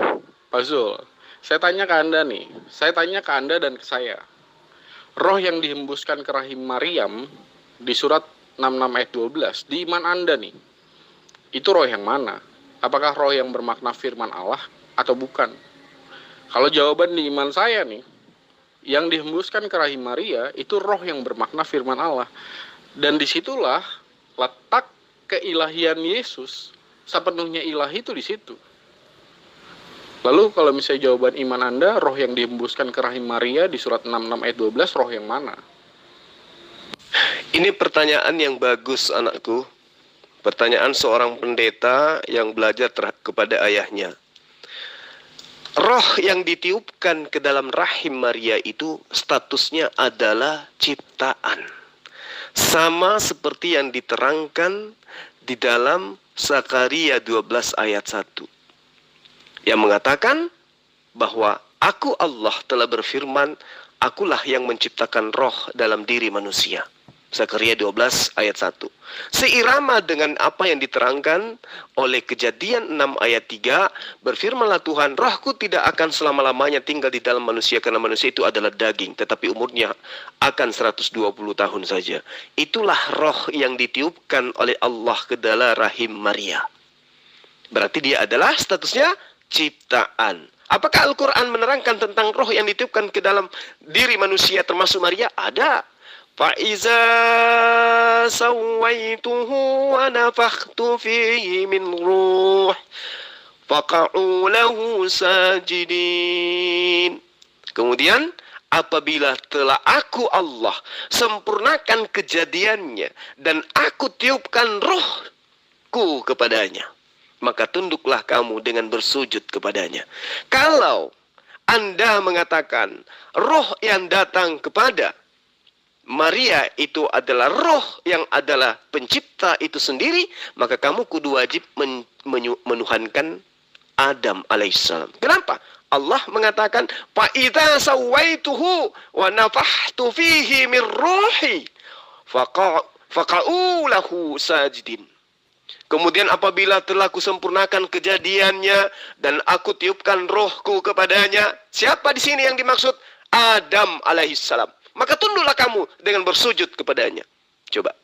Pak Zul. Saya tanya ke Anda nih, saya tanya ke Anda dan ke saya. Roh yang dihembuskan ke rahim Maryam di surat 66 ayat 12, di iman Anda nih, itu roh yang mana? Apakah roh yang bermakna firman Allah atau bukan? Kalau jawaban di iman saya nih, yang dihembuskan ke rahim Maria itu roh yang bermakna firman Allah. Dan disitulah letak keilahian Yesus, sepenuhnya ilahi itu di situ. Lalu kalau misalnya jawaban iman Anda, roh yang dihembuskan ke rahim Maria di surat 66 ayat 12, roh yang mana?
Ini pertanyaan yang bagus, anakku. Pertanyaan seorang pendeta yang belajar kepada ayahnya. Roh yang ditiupkan ke dalam rahim Maria itu statusnya adalah ciptaan. Sama seperti yang diterangkan di dalam Zakaria 12 ayat 1. Yang mengatakan bahwa aku Allah telah berfirman, akulah yang menciptakan roh dalam diri manusia. Zakaria 12 ayat 1. Seirama dengan apa yang diterangkan oleh Kejadian 6 ayat 3, berfirmanlah Tuhan, rohku tidak akan selama-lamanya tinggal di dalam manusia, karena manusia itu adalah daging, tetapi umurnya akan 120 tahun saja. Itulah roh yang ditiupkan oleh Allah ke dalam rahim Maria. Berarti dia adalah statusnya ciptaan. Apakah Al-Quran menerangkan tentang roh yang ditiupkan ke dalam diri manusia termasuk Maria? Ada. فَإِذَا سَوَّيْتُهُ وَنَفَخْتُ فِيهِ مِنْ رُوحِ فَقَعُوا لَهُ سَاجِدِينَ. Kemudian apabila telah aku Allah sempurnakan kejadiannya dan aku tiupkan rohku kepadanya, maka tunduklah kamu dengan bersujud kepadanya. Kalau Anda mengatakan roh yang datang kepada Maria itu adalah roh yang adalah pencipta itu sendiri, maka kamu kudu wajib menuhankan Adam alaihissalam. Kenapa? Allah mengatakan, fa idza sawaituhu wa nafahtu fihi min ruhi faqa'u lahu sajidin. Kemudian apabila telah kusempurnakan kejadiannya dan aku tiupkan rohku kepadanya, siapa di sini yang dimaksud? Adam alaihissalam. Maka tunduklah kamu dengan bersujud kepadanya. Coba.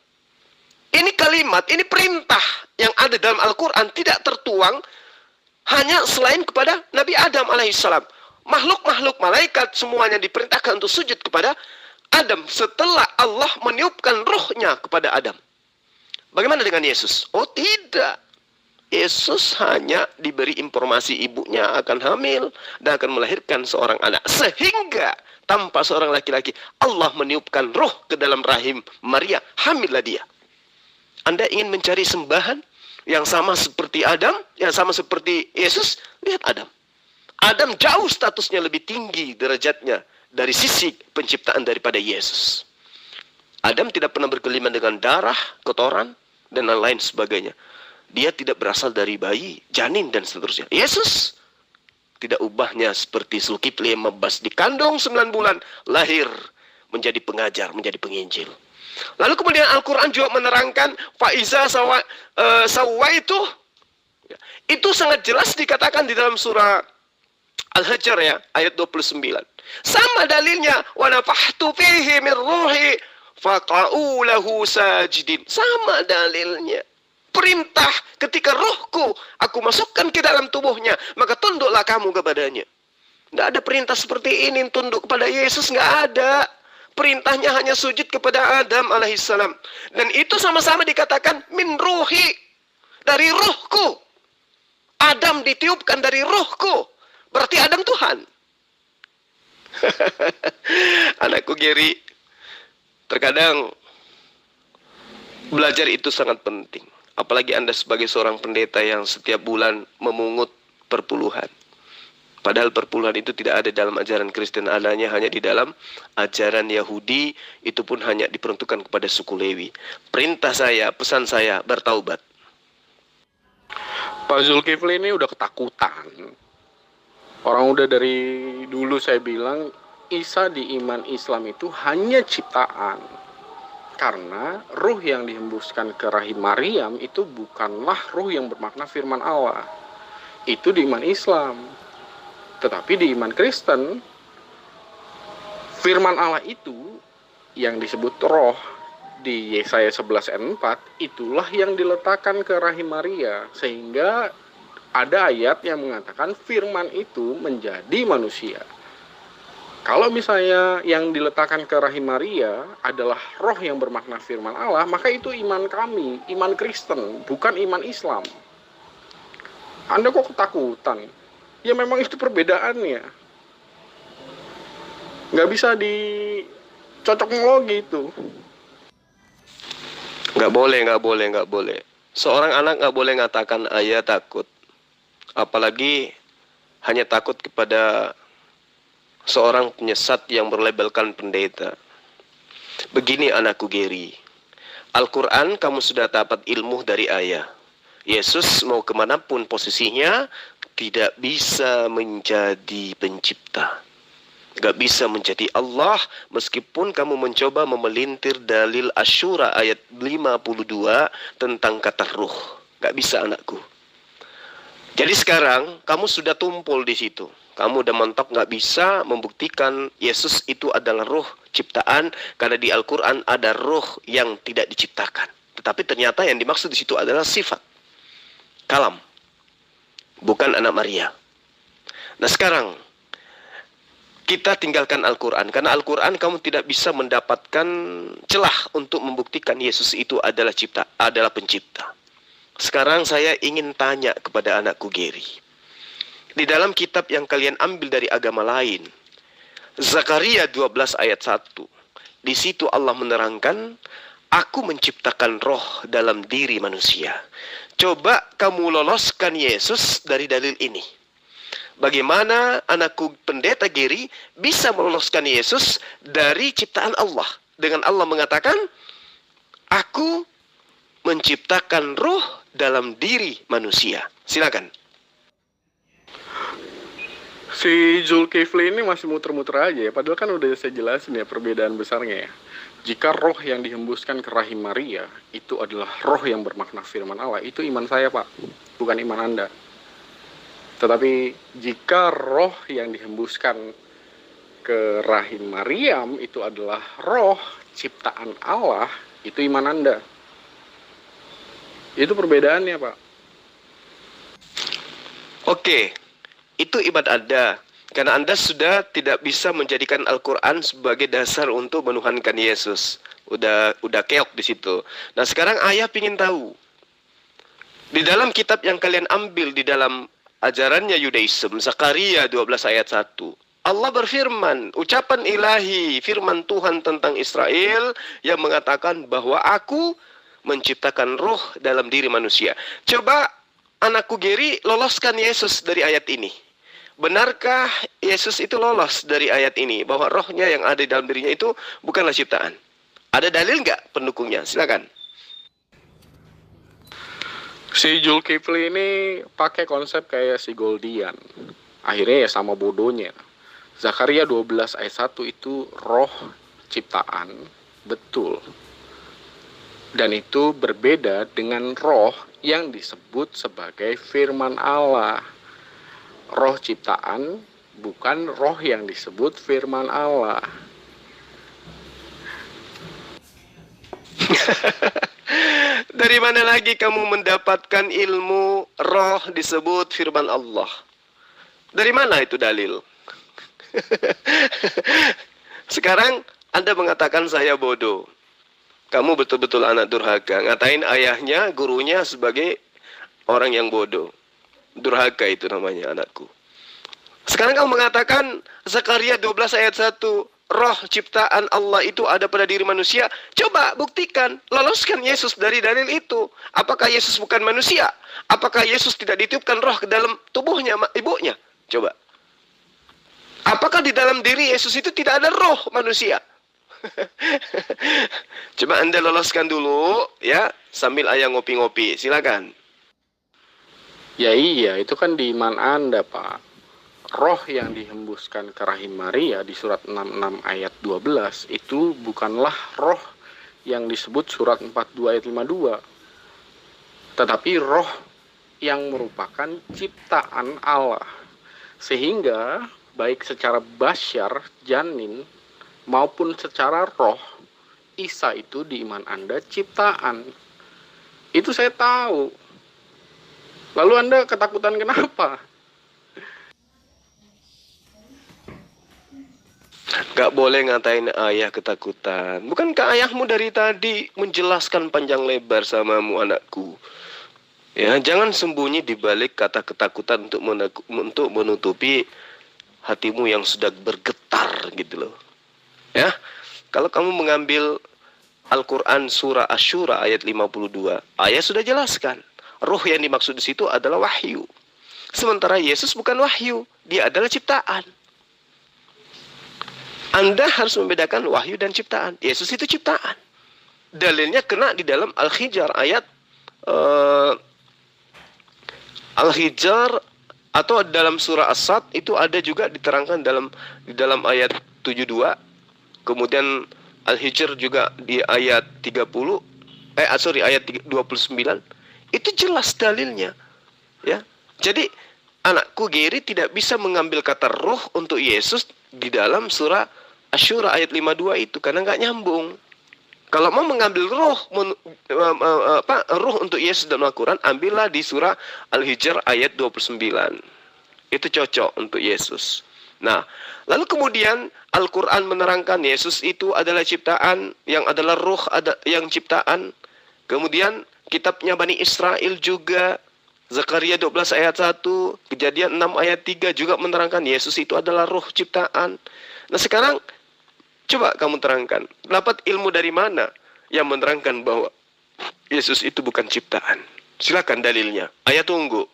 Ini kalimat, ini perintah yang ada dalam Al-Quran tidak tertuang hanya selain kepada Nabi Adam alaihissalam. Makhluk-makhluk malaikat semuanya diperintahkan untuk sujud kepada Adam setelah Allah meniupkan rohnya kepada Adam. Bagaimana dengan Yesus? Oh tidak. Yesus hanya diberi informasi ibunya akan hamil dan akan melahirkan seorang anak. Sehingga tanpa seorang laki-laki, Allah meniupkan roh ke dalam rahim Maria. Hamillah dia. Anda ingin mencari sembahan yang sama seperti Adam, yang sama seperti Yesus? Lihat Adam. Adam jauh statusnya lebih tinggi derajatnya dari sisi penciptaan daripada Yesus. Adam tidak pernah berkelima dengan darah, kotoran, dan lain-lain sebagainya. Dia tidak berasal dari bayi, janin, dan seterusnya. Yesus tidak ubahnya seperti Zulkifli yang membas dikandung 9 bulan, lahir menjadi pengajar, menjadi penginjil. Lalu kemudian Al-Quran juga menerangkan faiza sawaitu. Itu sangat jelas dikatakan di dalam surah Al-Hajr ya, ayat 29. Sama dalilnya, wa nafahtu fihi min ruhi faqa'u lahu sajidin. Sama dalilnya. Perintah ketika rohku aku masukkan ke dalam tubuhnya, maka tunduklah kamu kepadanya. Tidak ada perintah seperti ini, tunduk kepada Yesus, nggak ada. Perintahnya hanya sujud kepada Adam alaihissalam. Dan itu sama-sama dikatakan min ruhi, dari rohku. Adam ditiupkan dari rohku. Berarti Adam Tuhan. Anakku Geri, terkadang belajar itu sangat penting. Apalagi Anda sebagai seorang pendeta yang setiap bulan memungut perpuluhan. Padahal perpuluhan itu tidak ada dalam ajaran Kristen, adanya hanya di dalam ajaran Yahudi, itu pun hanya diperuntukkan kepada suku Lewi. Perintah saya, pesan saya, bertaubat.
Pak Zulkifli ini udah ketakutan. Orang udah dari dulu saya bilang, Isa di iman Islam itu hanya ciptaan. Karena ruh yang dihembuskan ke rahim Maryam itu bukanlah ruh yang bermakna firman Allah. Itu di iman Islam. Tetapi di iman Kristen, firman Allah itu yang disebut roh di Yesaya 11 ayat 4, itulah yang diletakkan ke rahim Maria, sehingga ada ayat yang mengatakan firman itu menjadi manusia. Kalau misalnya yang diletakkan ke rahim Maria adalah roh yang bermakna firman Allah, maka itu iman kami, iman Kristen, bukan iman Islam. Anda kok ketakutan? Ya memang itu perbedaannya. Nggak bisa dicocok-ngologi itu.
Nggak boleh. Seorang anak nggak boleh mengatakan ayah takut. Apalagi hanya takut kepada seorang penyesat yang berlabelkan pendeta. Begini anakku Geri, Al-Quran kamu sudah dapat ilmu dari ayah. Yesus mau kemanapun posisinya, tidak bisa menjadi pencipta. Gak bisa menjadi Allah meskipun kamu mencoba memelintir dalil Asyura ayat 52 tentang kata ruh. Gak bisa anakku. Jadi sekarang kamu sudah tumpul di situ. Kamu udah mentok gak bisa membuktikan Yesus itu adalah ruh ciptaan karena di Al-Quran ada ruh yang tidak diciptakan. Tetapi ternyata yang dimaksud di situ adalah sifat. Kalam. Bukan anak Maria. Nah sekarang kita tinggalkan Al-Quran. Karena Al-Quran kamu tidak bisa mendapatkan celah untuk membuktikan Yesus itu adalah pencipta. Sekarang saya ingin tanya kepada anakku Geri. Di dalam kitab yang kalian ambil dari agama lain, Zakaria 12 ayat 1. Di situ Allah menerangkan, aku menciptakan roh dalam diri manusia. Coba kamu loloskan Yesus dari dalil ini. Bagaimana anakku pendeta Geri bisa meloloskan Yesus dari ciptaan Allah? Dengan Allah mengatakan, aku menciptakan ruh dalam diri manusia. Silakan.
Si Zulkifli ini masih muter-muter aja ya, padahal kan udah saya jelasin ya perbedaan besarnya ya. Jika roh yang dihembuskan ke rahim Maria itu adalah roh yang bermakna firman Allah, itu iman saya Pak, bukan iman Anda. Tetapi jika roh yang dihembuskan ke rahim Maryam itu adalah roh ciptaan Allah, itu iman Anda. Itu perbedaannya Pak.
Oke, itu iman Anda. Karena Anda sudah tidak bisa menjadikan Al-Quran sebagai dasar untuk menuhankan Yesus. Udah keok di situ. Nah sekarang ayah ingin tahu. Di dalam kitab yang kalian ambil di dalam ajarannya Yudaism, Zakaria 12 ayat 1. Allah berfirman, ucapan ilahi, firman Tuhan tentang Israel yang mengatakan bahwa aku menciptakan ruh dalam diri manusia. Coba anakku Geri loloskan Yesus dari ayat ini. Benarkah Yesus itu lolos dari ayat ini? Bahwa rohnya yang ada di dalam dirinya itu bukanlah ciptaan. Ada dalil nggak pendukungnya? Silakan.
Si Zulkifli ini pakai konsep kayak si Goldian. Akhirnya ya sama bodohnya. Zakaria 12 ayat 1 itu roh ciptaan. Betul. Dan itu berbeda dengan roh yang disebut sebagai firman Allah. Roh ciptaan bukan roh yang disebut firman Allah.
Dari mana lagi kamu mendapatkan ilmu roh disebut firman Allah? Dari mana itu dalil? Sekarang Anda mengatakan saya bodoh. Kamu betul-betul anak durhaka. Ngatain ayahnya, gurunya sebagai orang yang bodoh. Durhaka itu namanya anakku. Sekarang kamu mengatakan Zakaria 12 ayat 1. Roh ciptaan Allah itu ada pada diri manusia. Coba buktikan. Loloskan Yesus dari dalil itu. Apakah Yesus bukan manusia? Apakah Yesus tidak ditiupkan roh ke dalam tubuhnya ibunya? Coba. Apakah di dalam diri Yesus itu tidak ada roh manusia? Coba Anda loloskan dulu ya. Sambil ayah ngopi-ngopi. Silakan.
Ya iya, itu kan di iman Anda, Pak. Roh yang dihembuskan ke rahim Maria di surat 66 ayat 12 itu bukanlah roh yang disebut surat 42 ayat 52. Tetapi roh yang merupakan ciptaan Allah. Sehingga baik secara basyar, janin, maupun secara roh, Isa itu di iman Anda ciptaan. Itu saya tahu. Lalu Anda ketakutan kenapa?
Gak boleh ngatain ayah ketakutan. Bukankah ayahmu dari tadi menjelaskan panjang lebar samamu, anakku? Ya, jangan sembunyi di balik kata ketakutan untuk menutupi hatimu yang sudah bergetar gitu loh. Ya, kalau kamu mengambil Al-Quran surah Asy-Syura ayat 52, ayat sudah jelaskan. Ruh yang dimaksud di situ adalah wahyu. Sementara Yesus bukan wahyu, dia adalah ciptaan. Anda harus membedakan wahyu dan ciptaan. Yesus itu ciptaan. Dalilnya kena di dalam Al-Hijr ayat Al-Hijr atau dalam surah As-Sad itu ada juga diterangkan di dalam ayat 72. Kemudian Al-Hijr juga di ayat 30 ayat 29. Itu jelas dalilnya. Ya. Jadi anakku Geri tidak bisa mengambil kata roh untuk Yesus di dalam surah Asy-Syura ayat 52 itu karena nggak nyambung. Kalau mau mengambil roh untuk Yesus dalam Al-Quran, ambillah di surah Al-Hijr ayat 29. Itu cocok untuk Yesus. Nah, lalu kemudian Al-Quran menerangkan Yesus itu adalah ciptaan, yang adalah roh yang ciptaan. Kemudian kitabnya Bani Israel juga, Zakaria 12 ayat 1, Kejadian 6 ayat 3 juga menerangkan Yesus itu adalah roh ciptaan. Nah sekarang coba kamu terangkan, dapat ilmu dari mana yang menerangkan bahwa Yesus itu bukan ciptaan? Silakan dalilnya. Ayah tunggu.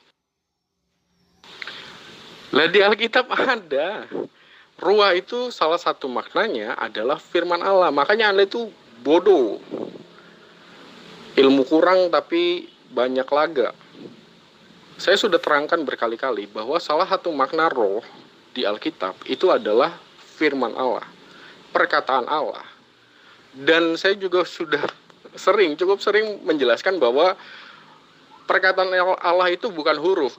Lah di Alkitab ada. Ruah itu salah satu maknanya adalah firman Allah. Makanya Anda itu bodoh. Ilmu kurang tapi banyak laga. Saya sudah terangkan berkali-kali bahwa salah satu makna roh di Alkitab itu adalah firman Allah, perkataan Allah. Dan saya juga sudah cukup sering menjelaskan bahwa perkataan Allah itu bukan huruf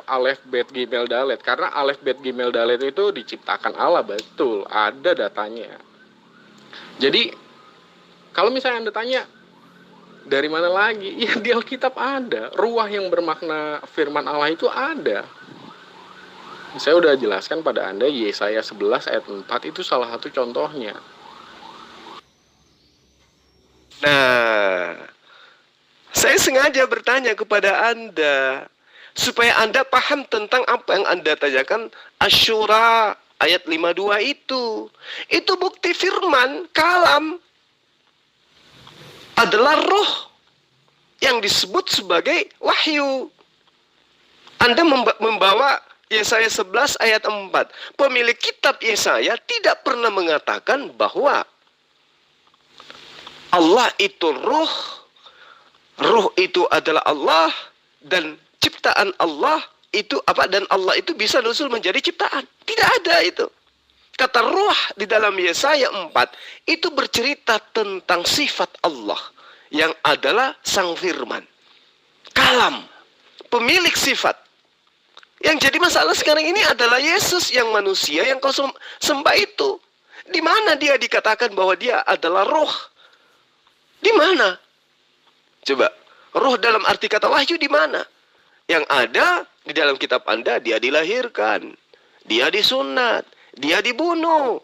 alef, bet, gimel, dalet. Karena alef, bet, gimel, dalet itu diciptakan Allah, betul, ada datanya. Jadi kalau misalnya Anda tanya dari mana lagi, ya di Alkitab ada. Ruah yang bermakna firman Allah itu ada. Saya udah jelaskan pada Anda, Yesaya 11 ayat 4 itu salah satu contohnya.
Nah, saya sengaja bertanya kepada Anda supaya Anda paham tentang apa yang Anda tanyakan. Asy-Syura ayat 52 itu bukti firman kalam adalah roh yang disebut sebagai wahyu. Anda membawa Yesaya 11 ayat 4. Pemilik kitab Yesaya tidak pernah mengatakan bahwa Allah itu roh, roh itu adalah Allah, dan ciptaan Allah itu apa, dan Allah itu bisa nusul menjadi ciptaan. Tidak ada itu. Kata roh di dalam Yesaya 4 itu bercerita tentang sifat Allah yang adalah sang firman. Kalam, pemilik sifat. Yang jadi masalah sekarang ini adalah Yesus yang manusia yang kau sembah itu. Di mana dia dikatakan bahwa dia adalah roh? Di mana? Coba, roh dalam arti kata wahyu di mana? Yang ada di dalam kitab Anda, dia dilahirkan, dia disunat, dia dibunuh.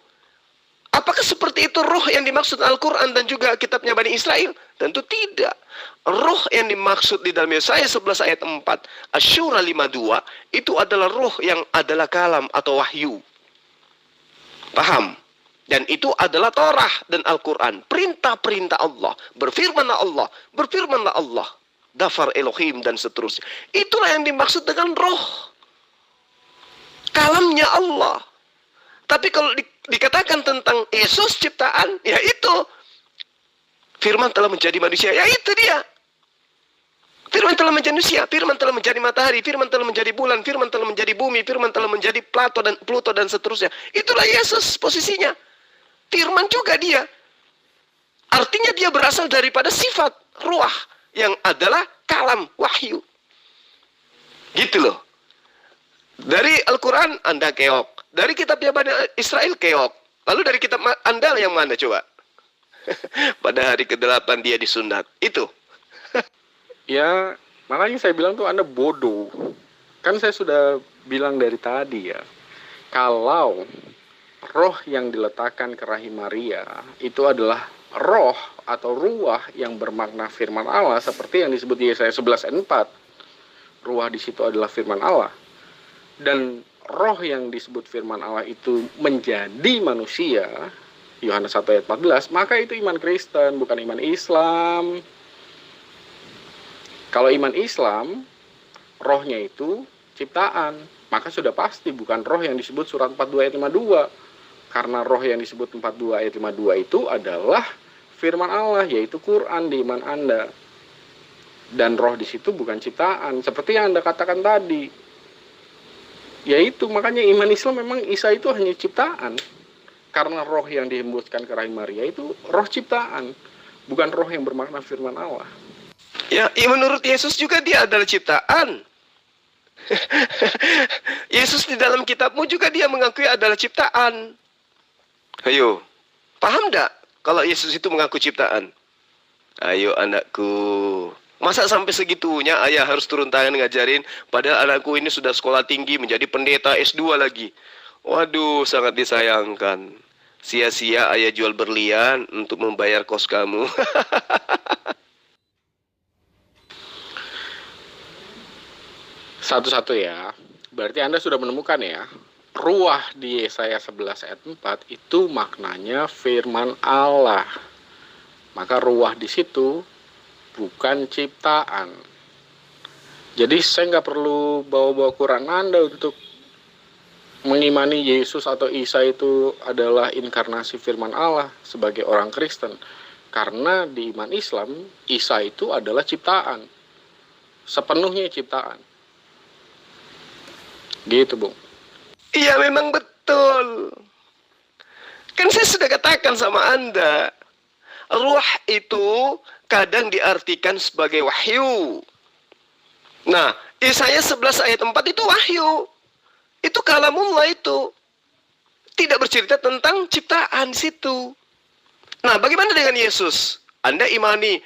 Apakah seperti itu roh yang dimaksud Al-Quran dan juga kitabnya Bani Israel? Tentu tidak. Roh yang dimaksud di dalam Yesaya 11 ayat 4, Asy-Syura 52, itu adalah roh yang adalah kalam atau wahyu. Paham? Dan itu adalah Torah dan Al-Quran. Perintah-perintah Allah. Berfirmanlah Allah. Dafar Elohim dan seterusnya. Itulah yang dimaksud dengan roh. Kalamnya Allah. Tapi kalau dikatakan tentang Yesus ciptaan, ya itu. Firman telah menjadi manusia, ya itu dia. Firman telah menjadi manusia, firman telah menjadi matahari, firman telah menjadi bulan, firman telah menjadi bumi, firman telah menjadi Pluto dan seterusnya. Itulah Yesus posisinya. Firman juga dia. Artinya dia berasal daripada sifat ruah yang adalah kalam, wahyu. Gitu loh. Dari Al-Quran Anda keok, dari kitabnya Bani Israel keok, lalu dari kitab Anda yang mana coba? Pada hari ke-8 dia disunat. Itu.
Ya, makanya saya bilang tuh Anda bodoh. Kan saya sudah bilang dari tadi ya, kalau roh yang diletakkan ke rahim Maria itu adalah roh atau ruah yang bermakna firman Allah, seperti yang disebut di Yesaya 11 ayat 4. Ruah di situ adalah firman Allah. Dan roh yang disebut firman Allah itu menjadi manusia, Yohanes 1 ayat 14, maka itu iman Kristen, bukan iman Islam. Kalau iman Islam, rohnya itu ciptaan, maka sudah pasti bukan roh yang disebut surat 42 ayat 52. Karena roh yang disebut 42 ayat 52 itu adalah firman Allah, yaitu Quran di iman Anda. Dan roh di situ bukan ciptaan, seperti yang Anda katakan tadi. Yaitu makanya iman Islam memang Isa itu hanya ciptaan. Karena roh yang dihembuskan ke rahim Maria itu roh ciptaan, bukan roh yang bermakna firman Allah.
Ya, menurut Yesus juga dia adalah ciptaan. Yesus di dalam kitabmu juga dia mengakui adalah ciptaan. Ayo, paham enggak kalau Yesus itu mengaku ciptaan? Ayo anakku. Masa sampai segitunya ayah harus turun tangan ngajarin, padahal anakku ini sudah sekolah tinggi menjadi pendeta S2 lagi. Waduh, sangat disayangkan. Sia-sia ayah jual berlian untuk membayar kos kamu.
Satu-satu ya. Berarti Anda sudah menemukan ya. Ruah di Yesaya 11 ayat 4 itu maknanya firman Allah. Maka ruah di situ bukan ciptaan. Jadi saya nggak perlu bawa-bawa Quran Anda untuk mengimani Yesus atau Isa itu adalah inkarnasi firman Allah sebagai orang Kristen. Karena di iman Islam, Isa itu adalah ciptaan. Sepenuhnya ciptaan. Gitu, Bung.
Iya, memang betul. Kan saya sudah katakan sama Anda, ruh itu kadang diartikan sebagai wahyu. Nah, Yesaya 11 ayat 4 itu wahyu. Itu kalamullah itu. Tidak bercerita tentang ciptaan situ. Nah, bagaimana dengan Yesus? Anda imani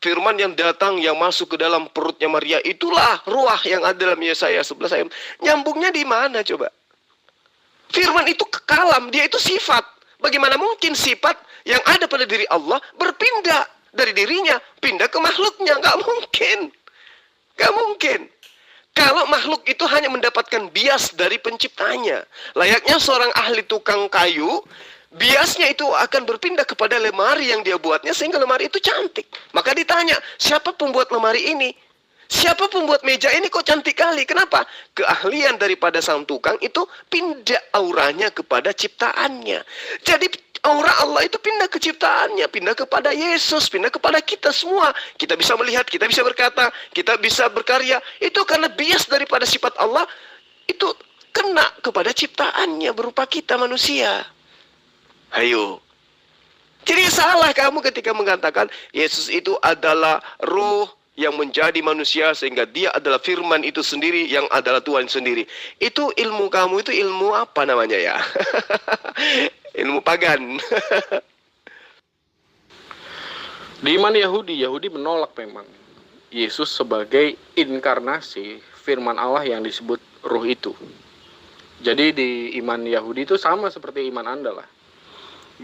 firman yang datang, yang masuk ke dalam perutnya Maria, itulah ruah yang ada dalam Yesaya 11 ayat. Nyambungnya di mana coba? Firman itu kalam, dia itu sifat. Bagaimana mungkin sifat yang ada pada diri Allah berpindah dari dirinya, pindah ke makhluknya? Nggak mungkin. Nggak mungkin. Kalau makhluk itu hanya mendapatkan bias dari penciptanya. Layaknya seorang ahli tukang kayu, biasnya itu akan berpindah kepada lemari yang dia buatnya sehingga lemari itu cantik. Maka ditanya, siapa pembuat lemari ini? Siapa pembuat meja ini kok cantik kali? Kenapa? Keahlian daripada sang tukang itu pindah auranya kepada ciptaannya. Jadi aura Allah itu pindah ke ciptaannya, pindah kepada Yesus, pindah kepada kita semua. Kita bisa melihat, kita bisa berkata, kita bisa berkarya. Itu karena bias daripada sifat Allah itu kena kepada ciptaannya berupa kita manusia. Ayo. Jadi salah kamu ketika mengatakan Yesus itu adalah ruh yang menjadi manusia sehingga dia adalah firman itu sendiri yang adalah Tuhan sendiri. Itu ilmu kamu itu ilmu apa namanya ya? Ilmu pagan.
Di iman Yahudi, Yahudi menolak memang Yesus sebagai inkarnasi firman Allah yang disebut ruh itu. Jadi di iman Yahudi itu sama seperti iman Anda lah.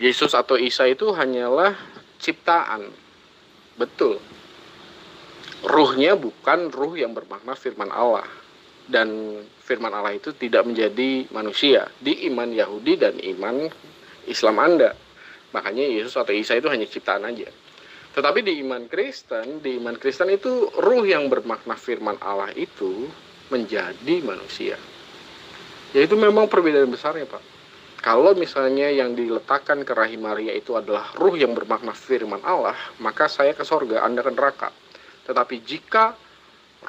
Yesus atau Isa itu hanyalah ciptaan. Betul. Ruhnya bukan ruh yang bermakna firman Allah. Dan firman Allah itu tidak menjadi manusia di iman Yahudi dan iman Islam Anda. Makanya Yesus atau Isa itu hanya ciptaan aja. Tetapi di iman Kristen itu ruh yang bermakna firman Allah itu menjadi manusia. Yaitu memang perbedaan besarnya, Pak. Kalau misalnya yang diletakkan ke rahim Maria itu adalah ruh yang bermakna firman Allah, maka saya ke sorga, Anda ke neraka. Tetapi jika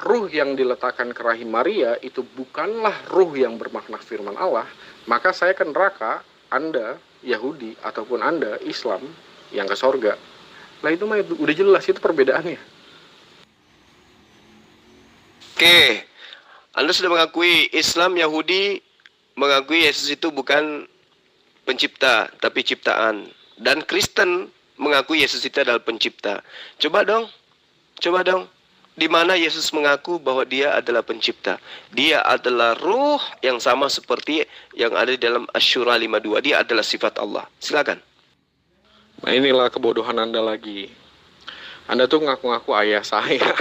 ruh yang diletakkan ke rahim Maria itu bukanlah ruh yang bermakna firman Allah, maka saya ke neraka, Anda Yahudi ataupun Anda Islam yang ke sorga. Lah itu mah udah jelas, itu perbedaannya.
Oke. Anda sudah mengakui Islam, Yahudi mengakui Yesus itu bukan pencipta, tapi ciptaan. Dan Kristen mengakui Yesus itu adalah pencipta. Coba dong. Di mana Yesus mengaku bahwa dia adalah pencipta. Dia adalah ruh yang sama seperti yang ada di dalam Asy-Syura 52. Dia adalah sifat Allah. Silakan.
Nah inilah kebodohan Anda lagi. Anda tuh ngaku-ngaku ayah saya.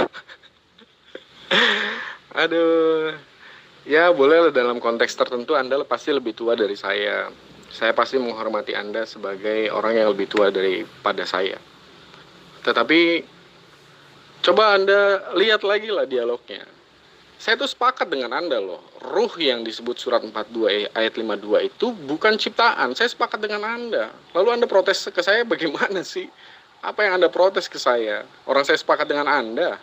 Aduh. Ya boleh dalam konteks tertentu Anda pasti lebih tua dari saya. Saya pasti menghormati Anda sebagai orang yang lebih tua daripada saya. Tetapi coba Anda lihat lagi lah dialognya. Saya tuh sepakat dengan Anda loh. Ruh yang disebut surat 42 ayat 52 itu bukan ciptaan. Saya sepakat dengan Anda. Lalu Anda protes ke saya bagaimana sih? Apa yang Anda protes ke saya? Orang saya sepakat dengan Anda.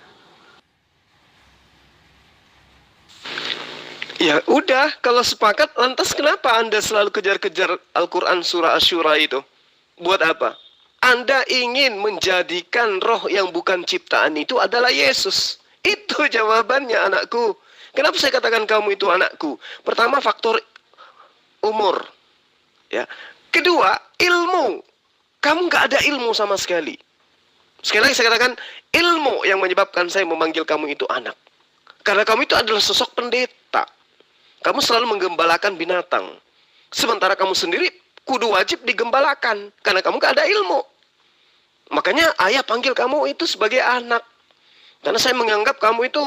Ya udah, kalau sepakat, lantas kenapa Anda selalu kejar-kejar Al-Quran surah Asy-Syura itu? Buat apa? Anda ingin menjadikan roh yang bukan ciptaan itu adalah Yesus. Itu jawabannya, anakku. Kenapa saya katakan kamu itu anakku? Pertama, faktor umur. Ya. Kedua, ilmu. Kamu nggak ada ilmu sama sekali. Sekali lagi saya katakan, ilmu yang menyebabkan saya memanggil kamu itu anak. Karena kamu itu adalah sosok pendeta. Kamu selalu menggembalakan binatang. Sementara kamu sendiri kudu wajib digembalakan. Karena kamu gak ada ilmu. Makanya ayah panggil kamu itu sebagai anak. Karena saya menganggap kamu itu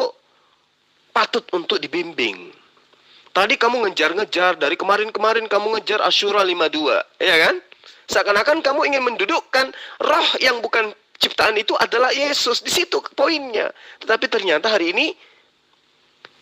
patut untuk dibimbing. Tadi kamu ngejar-ngejar. Dari kemarin-kemarin kamu ngejar Asy-Syura 52. Ya kan? Seakan-akan kamu ingin mendudukkan roh yang bukan ciptaan itu adalah Yesus. Di situ poinnya. Tetapi ternyata hari ini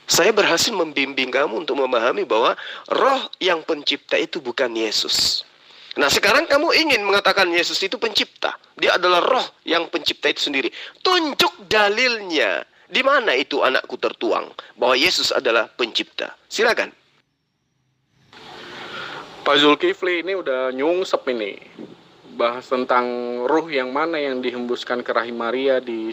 saya berhasil membimbing kamu untuk memahami bahwa roh yang pencipta itu bukan Yesus. Nah sekarang kamu ingin mengatakan Yesus itu pencipta. Dia adalah roh yang pencipta itu sendiri. Tunjuk dalilnya. Di mana itu anakku tertuang bahwa Yesus adalah pencipta. Silakan.
Pak Zulkifli ini udah nyungsep ini. Bahas tentang ruh yang mana yang dihembuskan ke rahim Maria di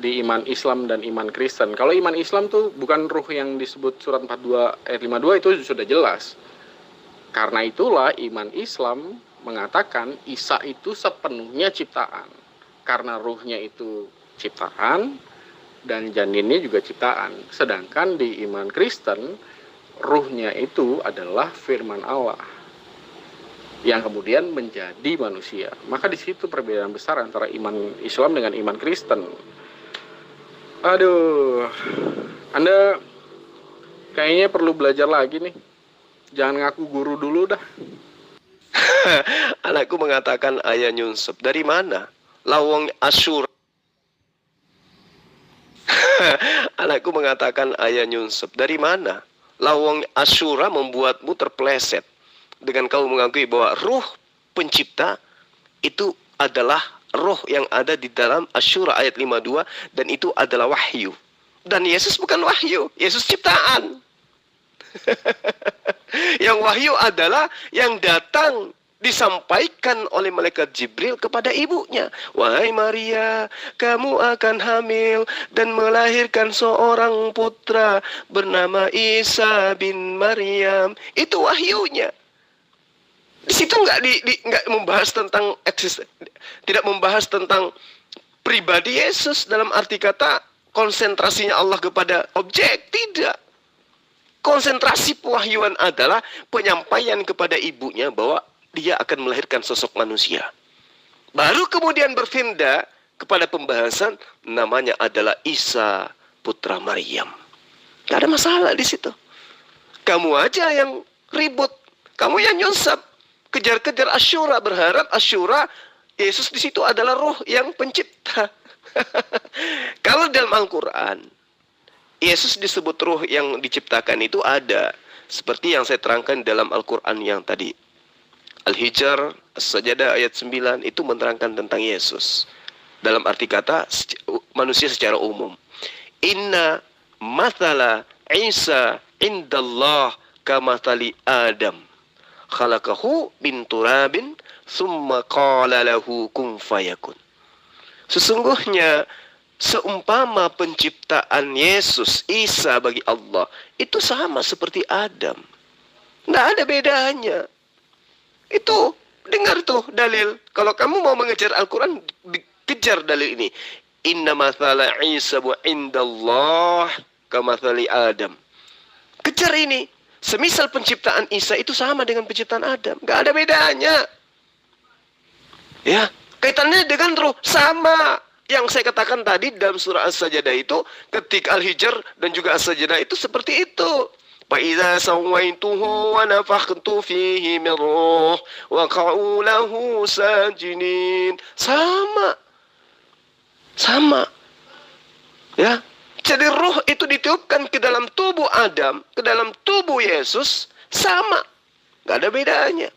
iman Islam dan iman Kristen. Kalau iman Islam tuh bukan ruh yang disebut surat 42 ayat 52 itu sudah jelas. Karena itulah iman Islam mengatakan Isa itu sepenuhnya ciptaan. Karena ruhnya itu ciptaan dan janinnya juga ciptaan. Sedangkan di iman Kristen ruhnya itu adalah firman Allah yang kemudian menjadi manusia. Maka di situ perbedaan besar antara iman Islam dengan iman Kristen. Aduh, Anda kayaknya perlu belajar lagi nih. Jangan ngaku guru dulu dah.
Anakku mengatakan ayah nyunsep. Dari mana? Lawang Asyura. Anakku mengatakan ayah nyunsep. Dari mana? Lawang Asyura membuatmu terpeleset. Dengan kau mengakui bahwa ruh pencipta itu adalah roh yang ada di dalam Asy-Syura ayat 52 dan itu adalah wahyu. Dan Yesus bukan wahyu, Yesus ciptaan. Yang wahyu adalah yang datang disampaikan oleh malaikat Jibril kepada ibunya. Wahai Maria, kamu akan hamil dan melahirkan seorang putra bernama Isa bin Maryam. Itu wahyunya. Di situ nggak membahas tentang tidak membahas tentang pribadi Yesus dalam arti kata konsentrasinya Allah kepada objek, tidak. Konsentrasi pewahyuan adalah penyampaian kepada ibunya bahwa dia akan melahirkan sosok manusia. Baru kemudian berpindah kepada pembahasan namanya adalah Isa putra Maryam. Gak ada masalah di situ. Kamu aja yang ribut, kamu yang nyonsap. Kejar-kejar Asy-Syura, berharap Asy-Syura Yesus di situ adalah roh yang pencipta. Kalau dalam Al-Quran Yesus disebut roh yang diciptakan itu ada. Seperti yang saya terangkan dalam Al-Quran yang tadi. Al-Hijr, As-Sajadah ayat 9 itu menerangkan tentang Yesus. Dalam arti kata manusia secara umum. Inna mathala Isa indallah kamathali Adam. Khalaqahu min turabin summa qala lahu kun fayakun. Sesungguhnya seumpama penciptaan Yesus, Isa bagi Allah, itu sama seperti Adam. Nggak ada bedanya. Itu, dengar tuh dalil. Kalau kamu mau mengejar Al-Quran, kejar dalil ini. Inna mathala Isa bu indallah kamathali Adam. Kejar ini. Semisal penciptaan Isa itu sama dengan penciptaan Adam. Nggak ada bedanya. Ya, kaitannya dengan ruh sama. Yang saya katakan tadi dalam surah As-Sajdah itu, ketika Al-Hijr dan juga As-Sajdah itu seperti itu. فَإِذَا سَوَّيْتُهُ وَنَفَخْتُ فِيهِ مِنْ رُوحٍ وَقَعُوا لَهُ سَاجِدِينَ. Sama. Ya. Jadi ruh itu ditiupkan ke dalam tubuh Adam, ke dalam tubuh Yesus, sama. Gak ada bedanya.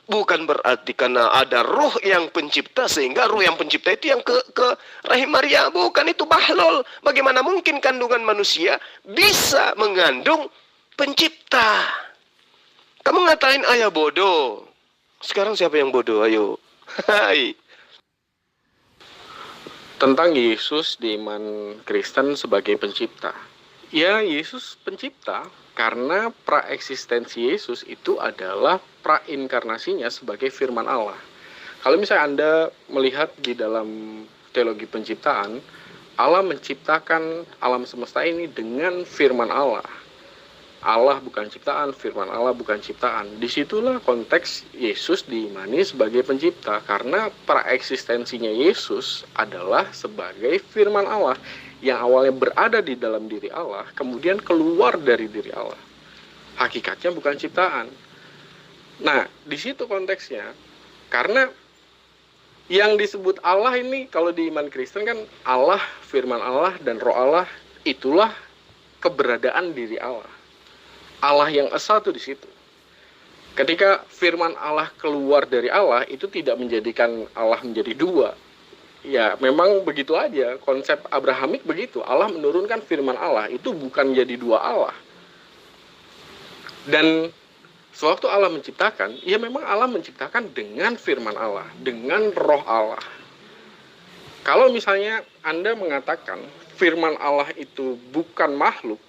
Bukan berarti karena ada ruh yang pencipta, sehingga ruh yang pencipta itu yang ke rahim Maria. Bukan, itu bahlol. Bagaimana mungkin kandungan manusia bisa mengandung pencipta? Kamu ngatain ayah bodoh. Sekarang siapa yang bodoh? Ayo. Hai.
Tentang Yesus di iman Kristen sebagai pencipta. Ya, Yesus pencipta karena praeksistensi Yesus itu adalah prainkarnasinya sebagai firman Allah. Kalau misalnya Anda melihat di dalam teologi penciptaan, Allah menciptakan alam semesta ini dengan firman Allah. Allah bukan ciptaan, firman Allah bukan ciptaan. Disitulah konteks Yesus diimani sebagai pencipta, karena praeksistensinya Yesus adalah sebagai firman Allah yang awalnya berada di dalam diri Allah, kemudian keluar dari diri Allah. Hakikatnya bukan ciptaan. Nah, di situ konteksnya, karena yang disebut Allah ini kalau di iman Kristen kan Allah, firman Allah, dan roh Allah, itulah keberadaan diri Allah. Allah yang esa itu di situ. Ketika firman Allah keluar dari Allah, itu tidak menjadikan Allah menjadi dua. Ya, memang begitu aja. Konsep Abrahamik begitu. Allah menurunkan firman Allah, itu bukan jadi dua Allah. Dan sewaktu Allah menciptakan, ya memang Allah menciptakan dengan firman Allah, dengan roh Allah. Kalau misalnya Anda mengatakan firman Allah itu bukan makhluk,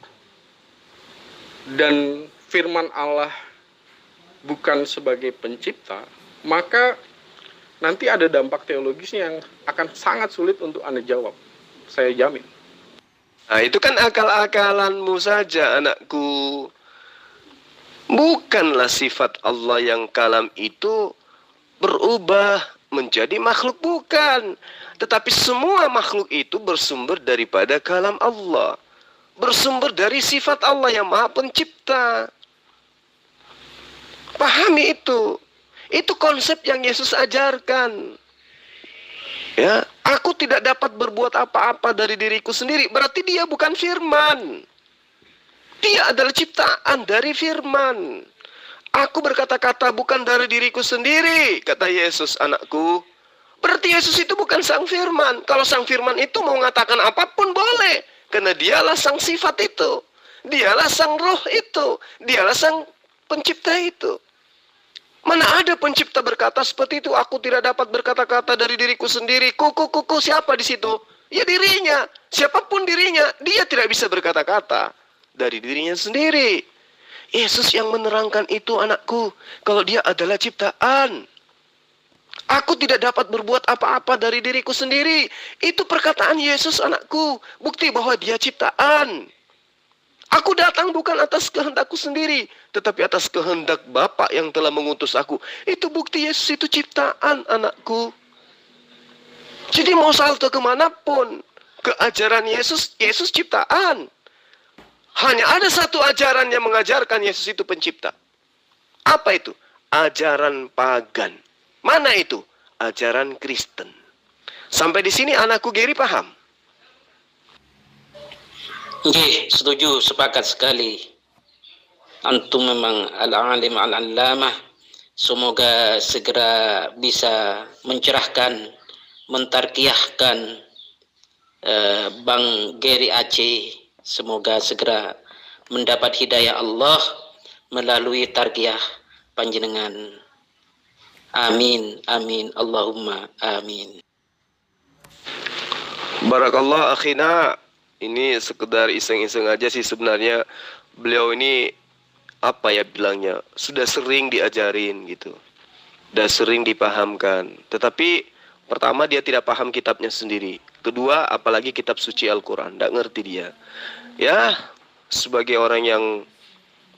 dan firman Allah bukan sebagai pencipta, maka nanti ada dampak teologisnya yang akan sangat sulit untuk Anda jawab. Saya jamin.
Nah, itu kan akal-akalanmu saja, anakku. Bukanlah sifat Allah yang kalam itu berubah menjadi makhluk, bukan. Tetapi semua makhluk itu bersumber daripada kalam Allah. Bersumber dari sifat Allah yang Maha Pencipta. Pahami itu. Itu konsep yang Yesus ajarkan. Ya, aku tidak dapat berbuat apa-apa dari diriku sendiri. Berarti dia bukan firman. Dia adalah ciptaan dari firman. Aku berkata-kata bukan dari diriku sendiri, kata Yesus, anakku. Berarti Yesus itu bukan sang firman. Kalau sang firman itu mau mengatakan apapun boleh. Karena dialah sang sifat itu. Dialah sang roh itu. Dialah sang pencipta itu. Mana ada pencipta berkata seperti itu? Aku tidak dapat berkata-kata dari diriku sendiri. Kuku, siapa di situ? Ya dirinya. Siapapun dirinya, dia tidak bisa berkata-kata dari dirinya sendiri. Yesus yang menerangkan itu, anakku. Kalau dia adalah ciptaan. Aku tidak dapat berbuat apa-apa dari diriku sendiri. Itu perkataan Yesus, anakku. Bukti bahwa dia ciptaan. Aku datang bukan atas kehendakku sendiri, tetapi atas kehendak Bapa yang telah mengutus aku. Itu bukti Yesus itu ciptaan, anakku. Jadi mau salto kemanapun, keajaran Yesus, Yesus ciptaan. Hanya ada satu ajaran yang mengajarkan Yesus itu pencipta. Apa itu? Ajaran pagan. Mana itu? Ajaran Kristen. Sampai di sini anakku Geri paham?
Nggih, setuju, sepakat sekali. Antum memang al-alim al-allamah. Semoga segera bisa mencerahkan, mentarkiyahkan Bang Geri Aceh. Semoga segera mendapat hidayah Allah melalui tarkiyah panjenengan. Amin, amin, Allahumma amin.
Barakallah akhina. Ini sekedar iseng-iseng aja sih sebenarnya. Beliau ini apa ya bilangnya, sudah sering diajarin gitu, sudah sering dipahamkan. Tetapi pertama dia tidak paham kitabnya sendiri. Kedua apalagi kitab suci Al-Quran, tidak ngerti dia. Ya sebagai orang yang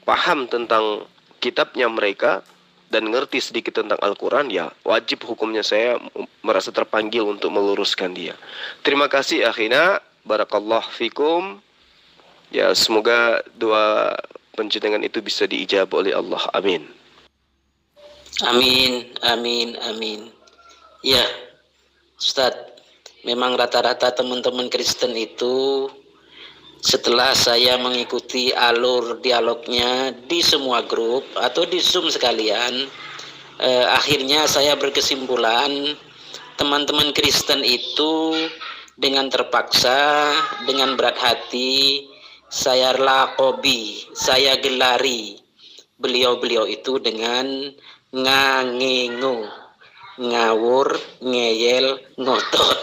paham tentang kitabnya mereka dan ngerti sedikit tentang Al-Quran, ya wajib hukumnya saya merasa terpanggil untuk meluruskan dia. Terima kasih akhina. Barakallah fikum. Ya semoga doa penjenengan itu bisa diijabah oleh Allah. Amin.
Amin, amin, amin. Ya, Ustadz, memang rata-rata teman-teman Kristen itu setelah saya mengikuti alur dialognya di semua grup atau di Zoom sekalian, akhirnya saya berkesimpulan teman-teman Kristen itu dengan terpaksa, dengan berat hati, saya lakobi, saya gelari beliau-beliau itu dengan ngangingu, ngawur, ngeyel, ngotot.